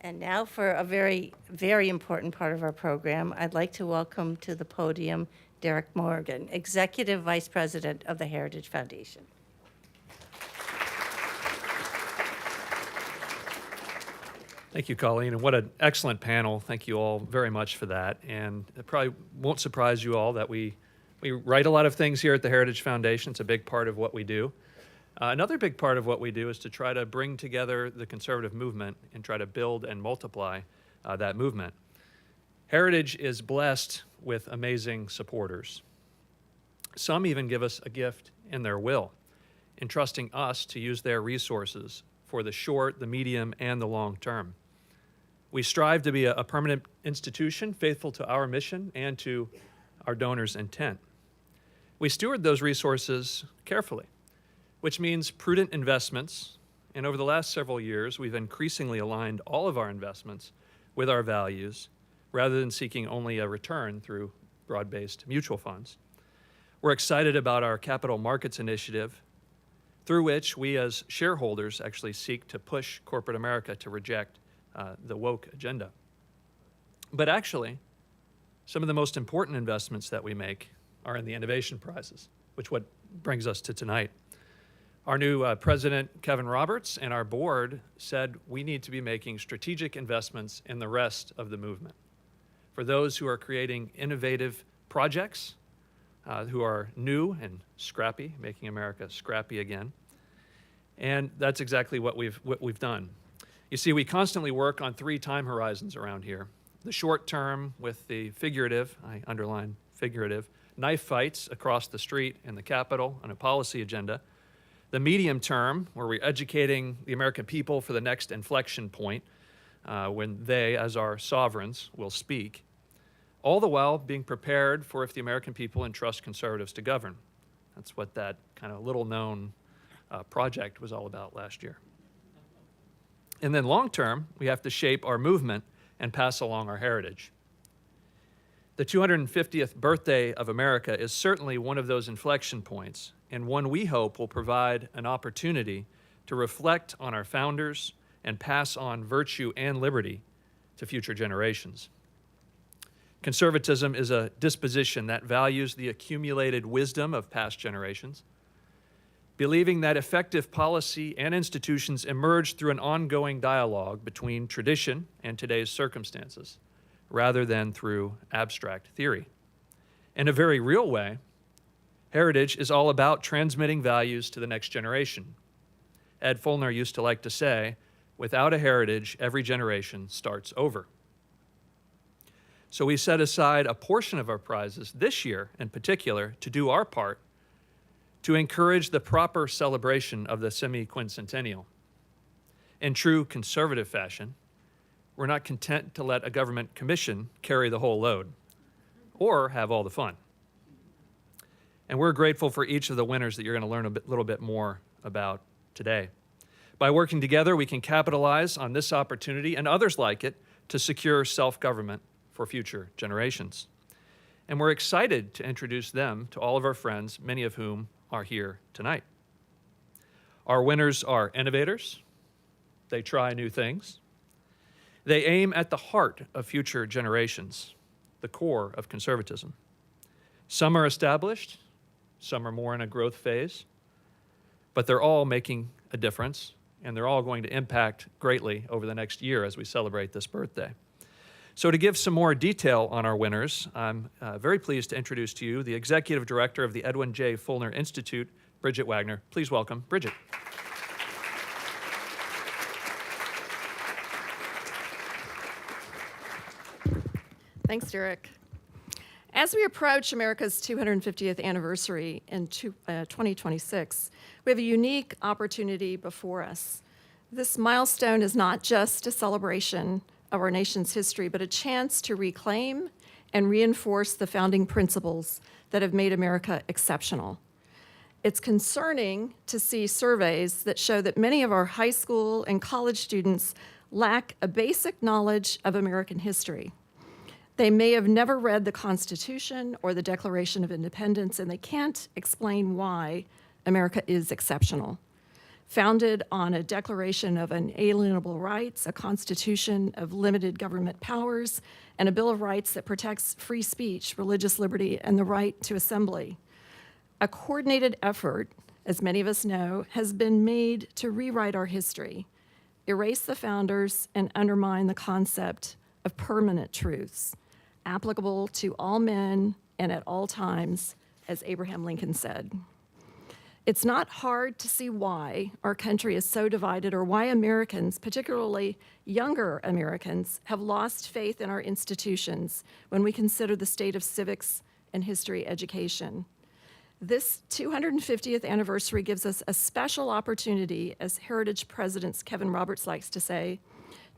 And now for a very, very important part of our program, I'd like to welcome to the podium Derek Morgan, Executive Vice President of the Heritage Foundation. Thank you, Colleen, and what an excellent panel. Thank you all very much for that. And it probably won't surprise you all that we write a lot of things here at the Heritage Foundation. It's a big part of what we do. Another big part of what we do is to try to bring together the conservative movement and try to build and multiply that movement. Heritage is blessed with amazing supporters. Some even give us a gift in their will, entrusting us to use their resources for the short, the medium, and the long term. We strive to be a permanent institution, faithful to our mission and to our donors' intent. We steward those resources carefully, which means prudent investments, and over the last several years, we've increasingly aligned all of our investments with our values, rather than seeking only a return through broad-based mutual funds. We're excited about our capital markets initiative, through which we as shareholders actually seek to push corporate America to reject the woke agenda. But actually, some of the most important investments that we make are in the innovation prizes, which what brings us to tonight. Our new president, Kevin Roberts, and our board said we need to be making strategic investments in the rest of the movement. For those who are creating innovative projects, who are new and scrappy, making America scrappy again. And that's exactly what we've done. You see, we constantly work on 3 time horizons around here. The short term with the figurative, I underline figurative, knife fights across the street in the Capitol on a policy agenda. The medium term, where we're educating the American people for the next inflection point, when they, as our sovereigns, will speak. All the while being prepared for if the American people entrust conservatives to govern. That's what that kind of little known project was all about last year. And then long term, we have to shape our movement and pass along our heritage. The 250th birthday of America is certainly one of those inflection points, and one we hope will provide an opportunity to reflect on our founders and pass on virtue and liberty to future generations. Conservatism is a disposition that values the accumulated wisdom of past generations, believing that effective policy and institutions emerge through an ongoing dialogue between tradition and today's circumstances, rather than through abstract theory. In a very real way, heritage is all about transmitting values to the next generation. Ed Feulner used to like to say, without a heritage, every generation starts over. So we set aside a portion of our prizes this year in particular to do our part to encourage the proper celebration of the semi-quincentennial. In true conservative fashion, we're not content to let a government commission carry the whole load or have all the fun. And we're grateful for each of the winners that you're going to learn a little bit more about today. By working together, we can capitalize on this opportunity and others like it to secure self-government for future generations. And we're excited to introduce them to all of our friends, many of whom are here tonight. Our winners are innovators. They try new things. They aim at the heart of future generations, the core of conservatism. Some are established, some are more in a growth phase, but they're all making a difference, and they're all going to impact greatly over the next year as we celebrate this birthday. So to give some more detail on our winners, I'm very pleased to introduce to you the Executive Director of the Edwin J. Feulner Institute, Bridget Wagner. Please welcome Bridget. Thanks, Derek. As we approach America's 250th anniversary in 2026, we have a unique opportunity before us. This milestone is not just a celebration of our nation's history, but a chance to reclaim and reinforce the founding principles that have made America exceptional. It's concerning to see surveys that show that many of our high school and college students lack a basic knowledge of American history. They may have never read the Constitution or the Declaration of Independence, and they can't explain why America is exceptional. Founded on a Declaration of Unalienable Rights, a Constitution of limited government powers, and a Bill of Rights that protects free speech, religious liberty, and the right to assembly. A coordinated effort, as many of us know, has been made to rewrite our history, erase the founders, and undermine the concept of permanent truths, applicable to all men and at all times, as Abraham Lincoln said. It's not hard to see why our country is so divided, or why Americans, particularly younger Americans, have lost faith in our institutions when we consider the state of civics and history education. This 250th anniversary gives us a special opportunity, as Heritage President Kevin Roberts likes to say,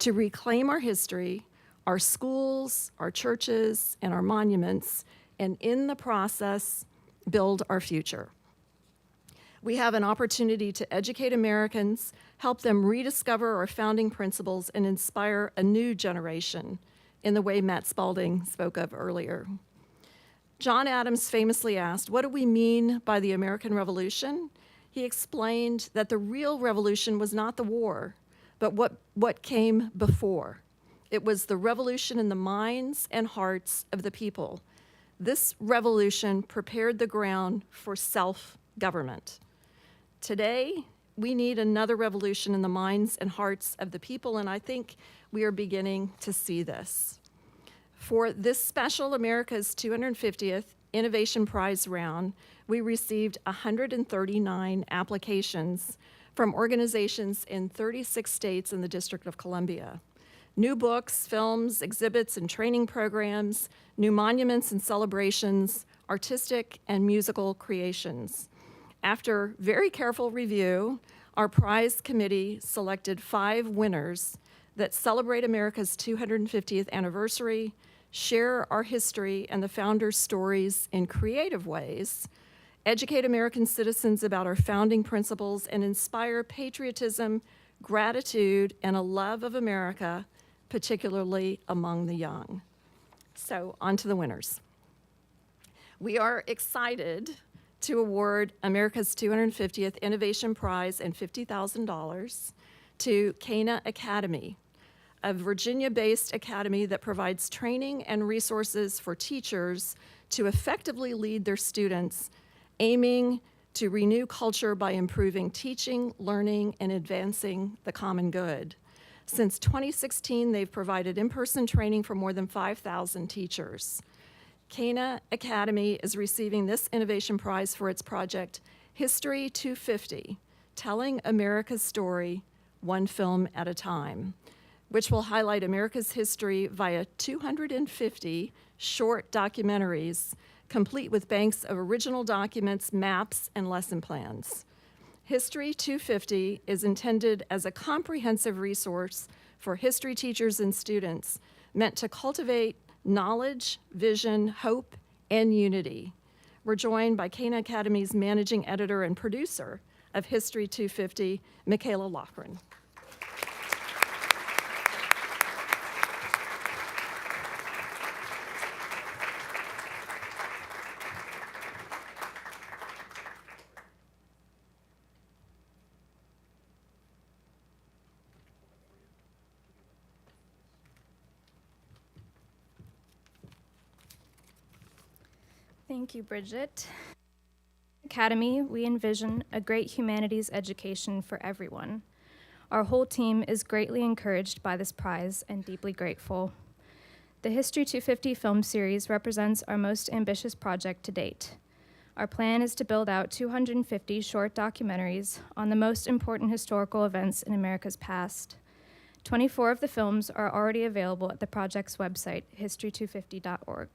to reclaim our history, our schools, our churches, and our monuments, and in the process, build our future. We have an opportunity to educate Americans, help them rediscover our founding principles, and inspire a new generation in the way Matt Spalding spoke of earlier. John Adams famously asked, "What do we mean by the American Revolution?" He explained that the real revolution was not the war, but what came before. It was the revolution in the minds and hearts of the people. This revolution prepared the ground for self-government. Today, we need another revolution in the minds and hearts of the people, and I think we are beginning to see this. For this special America's 250th Innovation Prize round, we received 139 applications from organizations in 36 states and the District of Columbia. New books, films, exhibits, and training programs, new monuments and celebrations, artistic and musical creations. After very careful review, our prize committee selected 5 winners that celebrate America's 250th anniversary, share our history and the founders' stories in creative ways, educate American citizens about our founding principles, and inspire patriotism, gratitude, and a love of America, particularly among the young. So, on to the winners. We are excited to award America's 250th Innovation Prize and $50,000 to Cana Academy, a Virginia-based academy that provides training and resources for teachers to effectively lead their students, aiming to renew culture by improving teaching, learning, and advancing the common good. Since 2016, they've provided in-person training for more than 5,000 teachers. Cana Academy is receiving this Innovation Prize for its project, History 250, Telling America's Story, One Film at a Time, which will highlight America's history via 250 short documentaries, complete with banks of original documents, maps, and lesson plans. History 250 is intended as a comprehensive resource for history teachers and students, meant to cultivate knowledge, vision, hope, and unity. We're joined by Cana Academy's managing editor and producer of History 250, Michaela Loughran. Thank you, Bridget. Academy, we envision a great humanities education for everyone. Our whole team is greatly encouraged by this prize and deeply grateful. The History 250 film series represents our most ambitious project to date. Our plan is to build out 250 short documentaries on the most important historical events in America's past. 24 of the films are already available at the project's website, history250.org.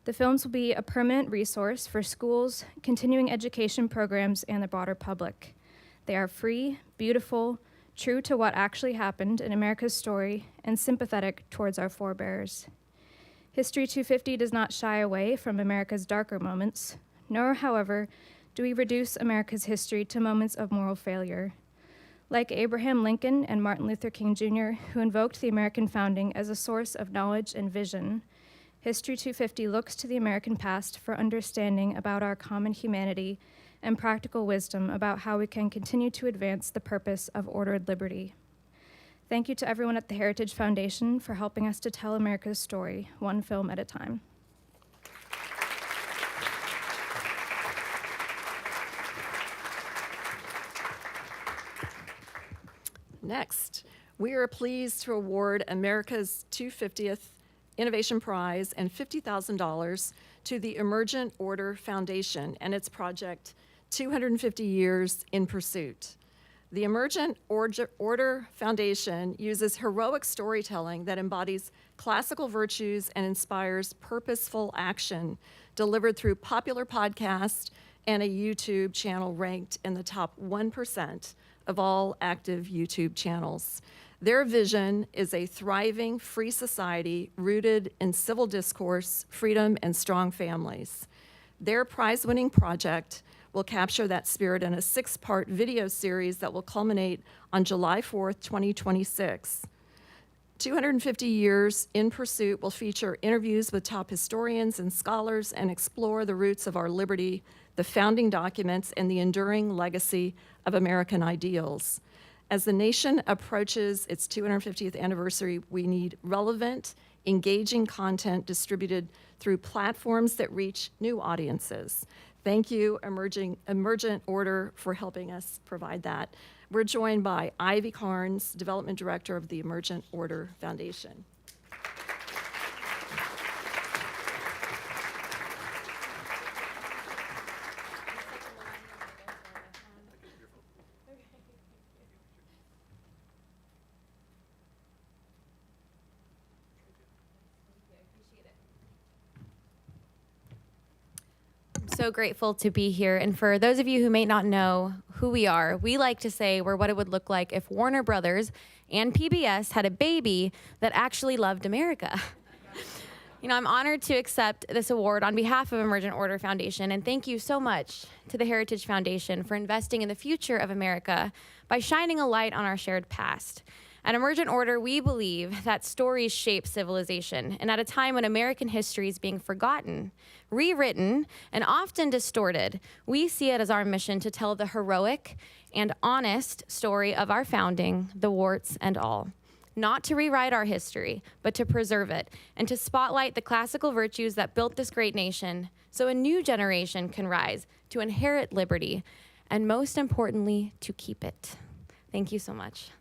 The films will be a permanent resource for schools, continuing education programs, and the broader public. They are free, beautiful, true to what actually happened in America's story, and sympathetic towards our forebears. History 250 does not shy away from America's darker moments, nor, however, do we reduce America's history to moments of moral failure. Like Abraham Lincoln and Martin Luther King Jr., who invoked the American founding as a source of knowledge and vision, History 250 looks to the American past for understanding about our common humanity and practical wisdom about how we can continue to advance the purpose of ordered liberty. Thank you to everyone at the Heritage Foundation for helping us to tell America's story, one film at a time. Next, we are pleased to award America's 250th Innovation Prize and $50,000 to the Emergent Order Foundation and its project, 250 Years in Pursuit. The Emergent Order Foundation uses heroic storytelling that embodies classical virtues and inspires purposeful action, delivered through popular podcasts and a YouTube channel ranked in the top 1% of all active YouTube channels. Their vision is a thriving, free society rooted in civil discourse, freedom, and strong families. Their prize-winning project will capture that spirit in a 6-part video series that will culminate on July 4th, 2026. 250 Years in Pursuit will feature interviews with top historians and scholars and explore the roots of our liberty, the founding documents, and the enduring legacy of American ideals. As the nation approaches its 250th anniversary, we need relevant, engaging content distributed through platforms that reach new audiences. Thank you, Emergent Order, for helping us provide that. We're joined by Ivy Carnes, Development Director of the Emergent Order Foundation. So grateful to be here. And for those of you who may not know who we are, we like to say we're what it would look like if Warner Brothers and PBS had a baby that actually loved America. You know, I'm honored to accept this award on behalf of Emergent Order Foundation, and thank you so much to the Heritage Foundation for investing in the future of America by shining a light on our shared past. At Emergent Order, we believe that stories shape civilization, and at a time when American history is being forgotten, rewritten, and often distorted, we see it as our mission to tell the heroic and honest story of our founding, the warts and all. Not to rewrite our history, but to preserve it, and to spotlight the classical virtues that built this great nation so a new generation can rise to inherit liberty, and most importantly, to keep it. Thank you so much.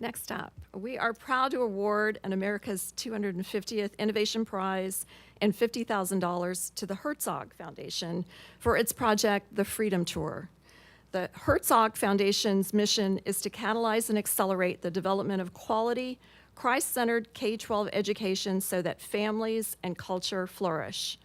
Next up, we are proud to award an America's 250th Innovation Prize and $50,000 to the Herzog Foundation for its project, the Freedom Tour. The Herzog Foundation's mission is to catalyze and accelerate the development of quality, Christ-centered K-12 education so that families and culture flourish.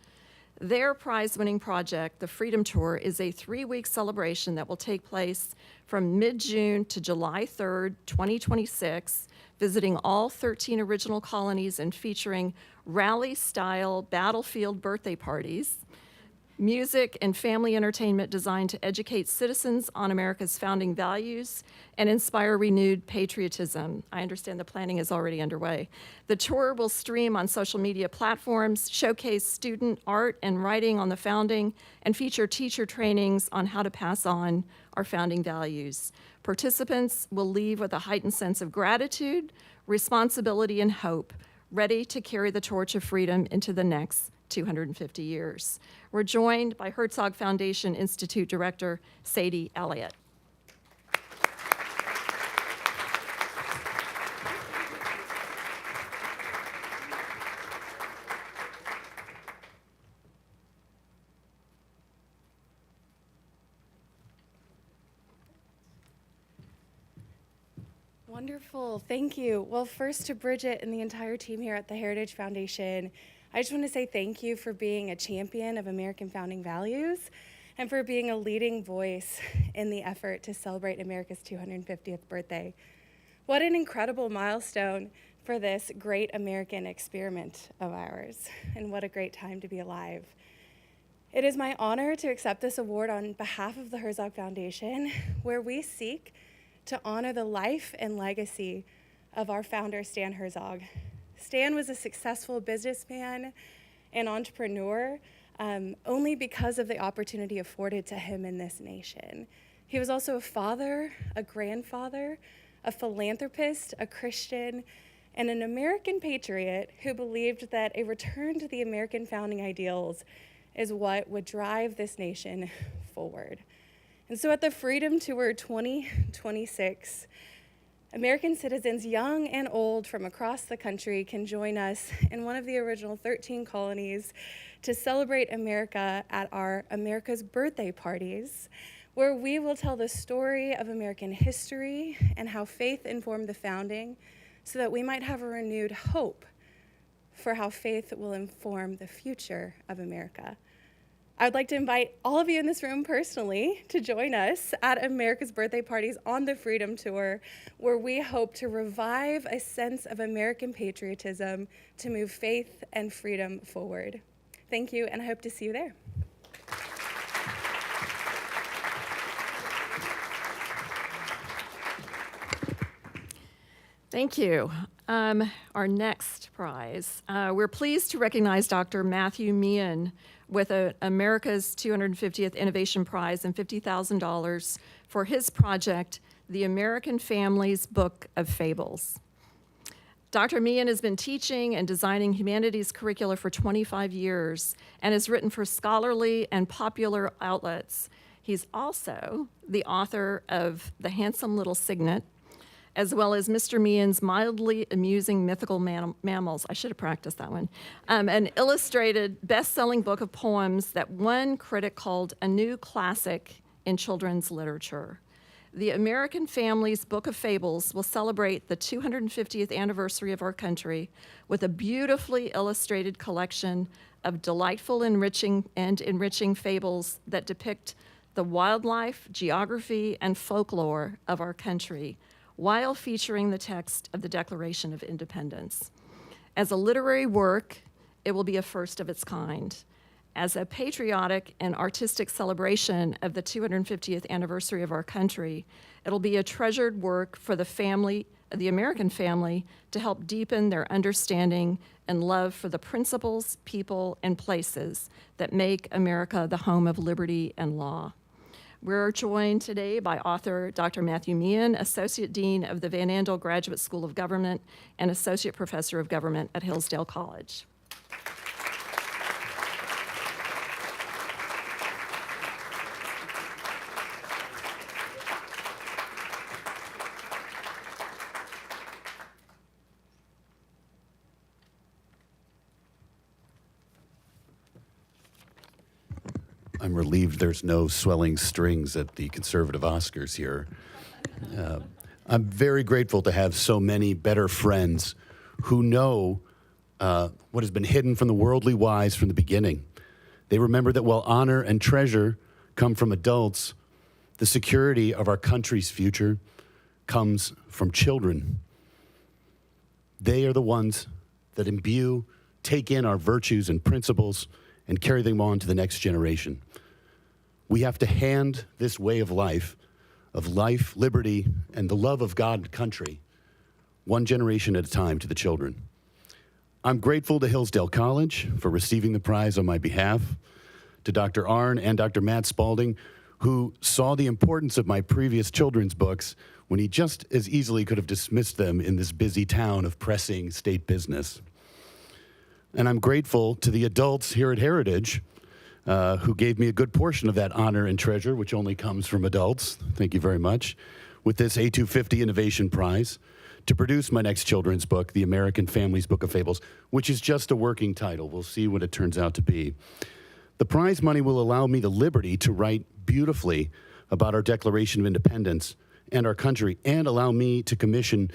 Their prize-winning project, the Freedom Tour, is a 3-week celebration that will take place from mid-June to July 3rd, 2026, visiting all 13 original colonies and featuring rally-style battlefield birthday parties, music and family entertainment designed to educate citizens on America's founding values and inspire renewed patriotism. I understand the planning is already underway. The tour will stream on social media platforms, showcase student art and writing on the founding, and feature teacher trainings on how to pass on our founding values. Participants will leave with a heightened sense of gratitude, responsibility, and hope, ready to carry the torch of freedom into the next 250 years. We're joined by Herzog Foundation Institute Director Sadie Elliott. Wonderful, thank you. Well, first to Bridget and the entire team here at the Heritage Foundation, I just want to say thank you for being a champion of American founding values. and for being a leading voice in the effort to celebrate America's 250th birthday. What an incredible milestone for this great American experiment of ours, and what a great time to be alive. It is my honor to accept this award on behalf of the Herzog Foundation, where we seek to honor the life and legacy of our founder, Stan Herzog. Stan was a successful businessman and entrepreneur only because of the opportunity afforded to him in this nation. He was also a father, a grandfather, a philanthropist, a Christian, and an American patriot who believed that a return to the American founding ideals is what would drive this nation forward. And so at the Freedom Tour 2026, American citizens, young and old from across the country, can join us in one of the original 13 colonies to celebrate America at our America's Birthday Parties, where we will tell the story of American history and how faith informed the founding so that we might have a renewed hope for how faith will inform the future of America. I would like to invite all of you in this room personally to join us at America's Birthday Parties on the Freedom Tour, where we hope to revive a sense of American patriotism to move faith and freedom forward. Thank you, and I hope to see you there. Thank you. Our next prize, we're pleased to recognize Dr. Matthew Meehan with America's 250th Innovation Prize and $50,000 for his project, The American Family's Book of Fables. Dr. Meehan has been teaching and designing humanities curricula for 25 years and has written for scholarly and popular outlets. He's also the author of The Handsome Little Cygnet, as well as Mr. Meehan's Mildly Amusing Mythical Mammals. I should have practiced that one. An illustrated, best-selling book of poems that one critic called a new classic in children's literature. The American Family's Book of Fables will celebrate the 250th anniversary of our country with a beautifully illustrated collection of delightful, enriching fables that depict the wildlife, geography, and folklore of our country, while featuring the text of the Declaration of Independence. As a literary work, it will be a first of its kind. As a patriotic and artistic celebration of the 250th anniversary of our country, it'll be a treasured work for the family, the American family, to help deepen their understanding and love for the principles, people, and places that make America the home of liberty and law. We're joined today by author Dr. Matthew Meehan, Associate Dean of the Van Andel Graduate School of Government and Associate Professor of Government at Hillsdale College. I'm relieved there's no swelling strings at the conservative Oscars here. I'm very grateful to have so many better friends who know what has been hidden from the worldly wise from the beginning. They remember that while honor and treasure come from adults, the security of our country's future comes from children. They are the ones that imbue, take in our virtues and principles, and carry them on to the next generation. We have to hand this way of life, liberty, and the love of God and country, one generation at a time to the children. I'm grateful to Hillsdale College for receiving the prize on my behalf, to Dr. Arnn and Dr. Matt Spalding, who saw the importance of my previous children's books when he just as easily could have dismissed them in this busy town of pressing state business. And I'm grateful to the adults here at Heritage who gave me a good portion of that honor and treasure, which only comes from adults. Thank you very much. With this A250 Innovation Prize to produce my next children's book, The American Family's Book of Fables, which is just a working title. We'll see what it turns out to be. The prize money will allow me the liberty to write beautifully about our Declaration of Independence and our country, and allow me to commission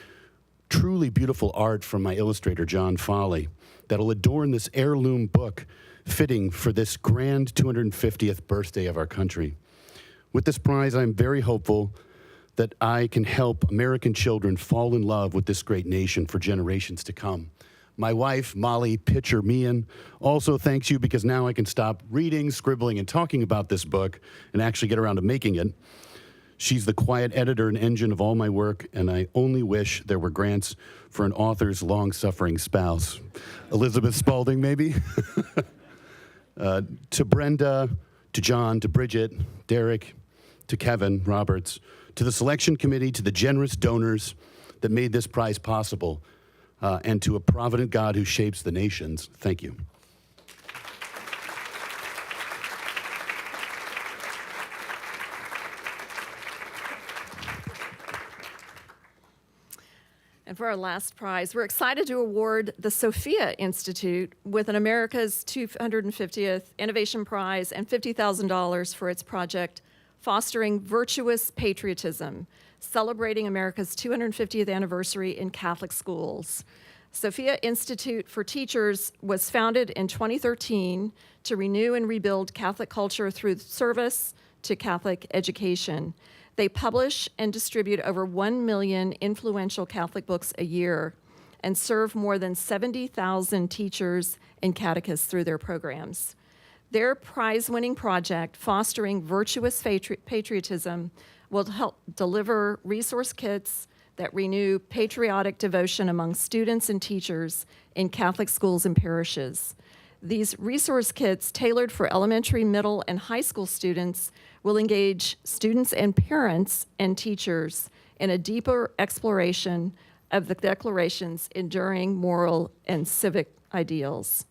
truly beautiful art from my illustrator, John Foley, that'll adorn this heirloom book fitting for this grand 250th birthday of our country. With this prize, I'm very hopeful that I can help American children fall in love with this great nation for generations to come. My wife, Molly Pitcher Meehan, also thanks you because now I can stop reading, scribbling, and talking about this book and actually get around to making it. She's the quiet editor and engine of all my work, and I only wish there were grants for an author's long-suffering spouse. Elizabeth Spaulding, maybe? To Brenda, to John, to Bridget, Derek, to Kevin Roberts, to the selection committee, to the generous donors that made this prize possible, and to a provident God who shapes the nations, thank you. And for our last prize, we're excited to award the Sophia Institute with an America's 250th Innovation Prize and $50,000 for its project, Fostering Virtuous Patriotism, celebrating America's 250th anniversary in Catholic schools. Sophia Institute for Teachers was founded in 2013 to renew and rebuild Catholic culture through service to Catholic education. They publish and distribute over 1 million influential Catholic books a year and serve more than 70,000 teachers and catechists through their programs. Their prize-winning project, Fostering Virtuous Patriotism, will help deliver resource kits that renew patriotic devotion among students and teachers in Catholic schools and parishes. These resource kits, tailored for elementary, middle, and high school students, will engage students and parents and teachers in a deeper exploration of the Declaration's enduring moral and civic ideals.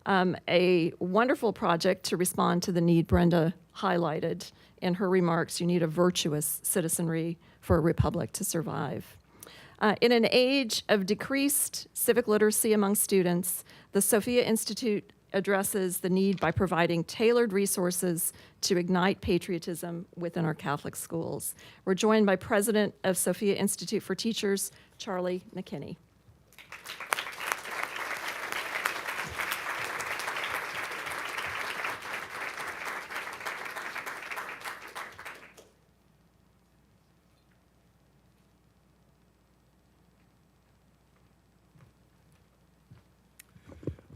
A wonderful project to respond to the need Brenda highlighted in her remarks. You need a virtuous citizenry for a republic to survive. In an age of decreased civic literacy among students, the Sophia Institute addresses the need by providing tailored resources to ignite patriotism within our Catholic schools. We're joined by President of Sophia Institute for Teachers, Charlie McKinney.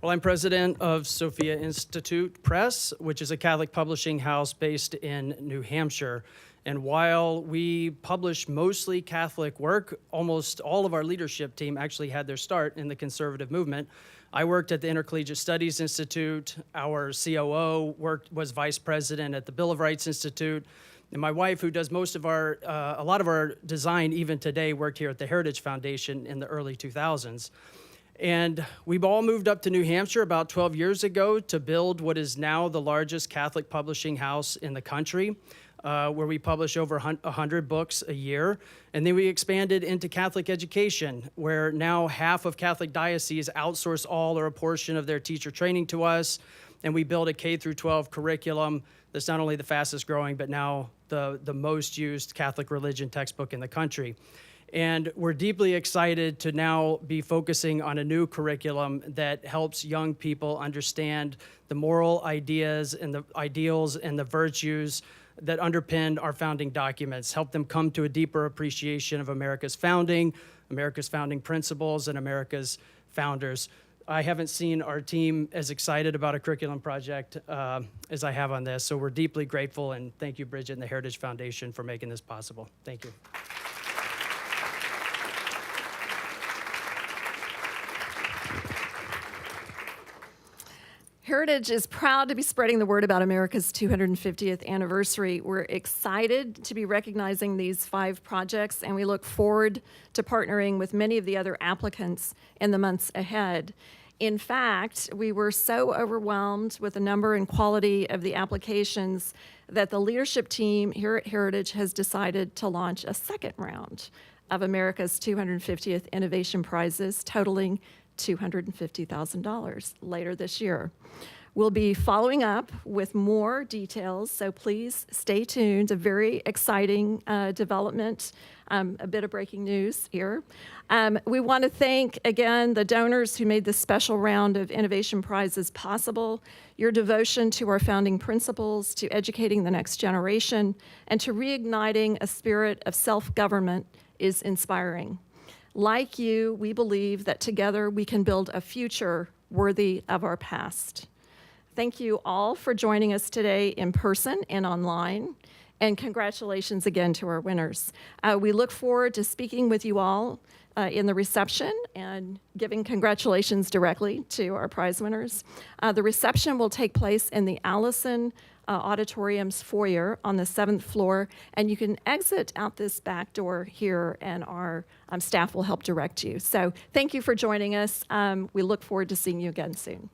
Well, I'm president of Sophia Institute Press, which is a Catholic publishing house based in New Hampshire. And while we publish mostly Catholic work, almost all of our leadership team actually had their start in the conservative movement. I worked at the Intercollegiate Studies Institute. Our COO was vice president at the Bill of Rights Institute. And my wife, who does most of a lot of our design even today, worked here at the Heritage Foundation in the early 2000s. And we all moved up to New Hampshire about 12 years ago to build what is now the largest Catholic publishing house in the country, where we publish over 100 books a year. And then we expanded into Catholic education, where now half of Catholic dioceses outsource all or a portion of their teacher training to us. And we build a K-12 curriculum that's not only the fastest growing, but now the most used Catholic religion textbook in the country. And we're deeply excited to now be focusing on a new curriculum that helps young people understand the moral ideas and the ideals and the virtues that underpin our founding documents, help them come to a deeper appreciation of America's founding principles, and America's founders. I haven't seen our team as excited about a curriculum project as I have on this, so we're deeply grateful, and thank you, Bridget and the Heritage Foundation, for making this possible. Thank you. Heritage is proud to be spreading the word about America's 250th anniversary. We're excited to be recognizing these 5 projects, and we look forward to partnering with many of the other applicants in the months ahead. In fact, we were so overwhelmed with the number and quality of the applications that the leadership team here at Heritage has decided to launch a second round of America's 250th Innovation Prizes, totaling $250,000 later this year. We'll be following up with more details, so please stay tuned. A very exciting development, a bit of breaking news here. We want to thank, again, the donors who made this special round of innovation prizes possible. Your devotion to our founding principles, to educating the next generation, and to reigniting a spirit of self-government is inspiring. Like you, we believe that together we can build a future worthy of our past. Thank you all for joining us today in person and online, and congratulations again to our winners. We look forward to speaking with you all in the reception and giving congratulations directly to our prize winners. The reception will take place in the Allison Auditorium's foyer on the 7th floor, and you can exit out this back door here, and our staff will help direct you. So thank you for joining us. We look forward to seeing you again soon.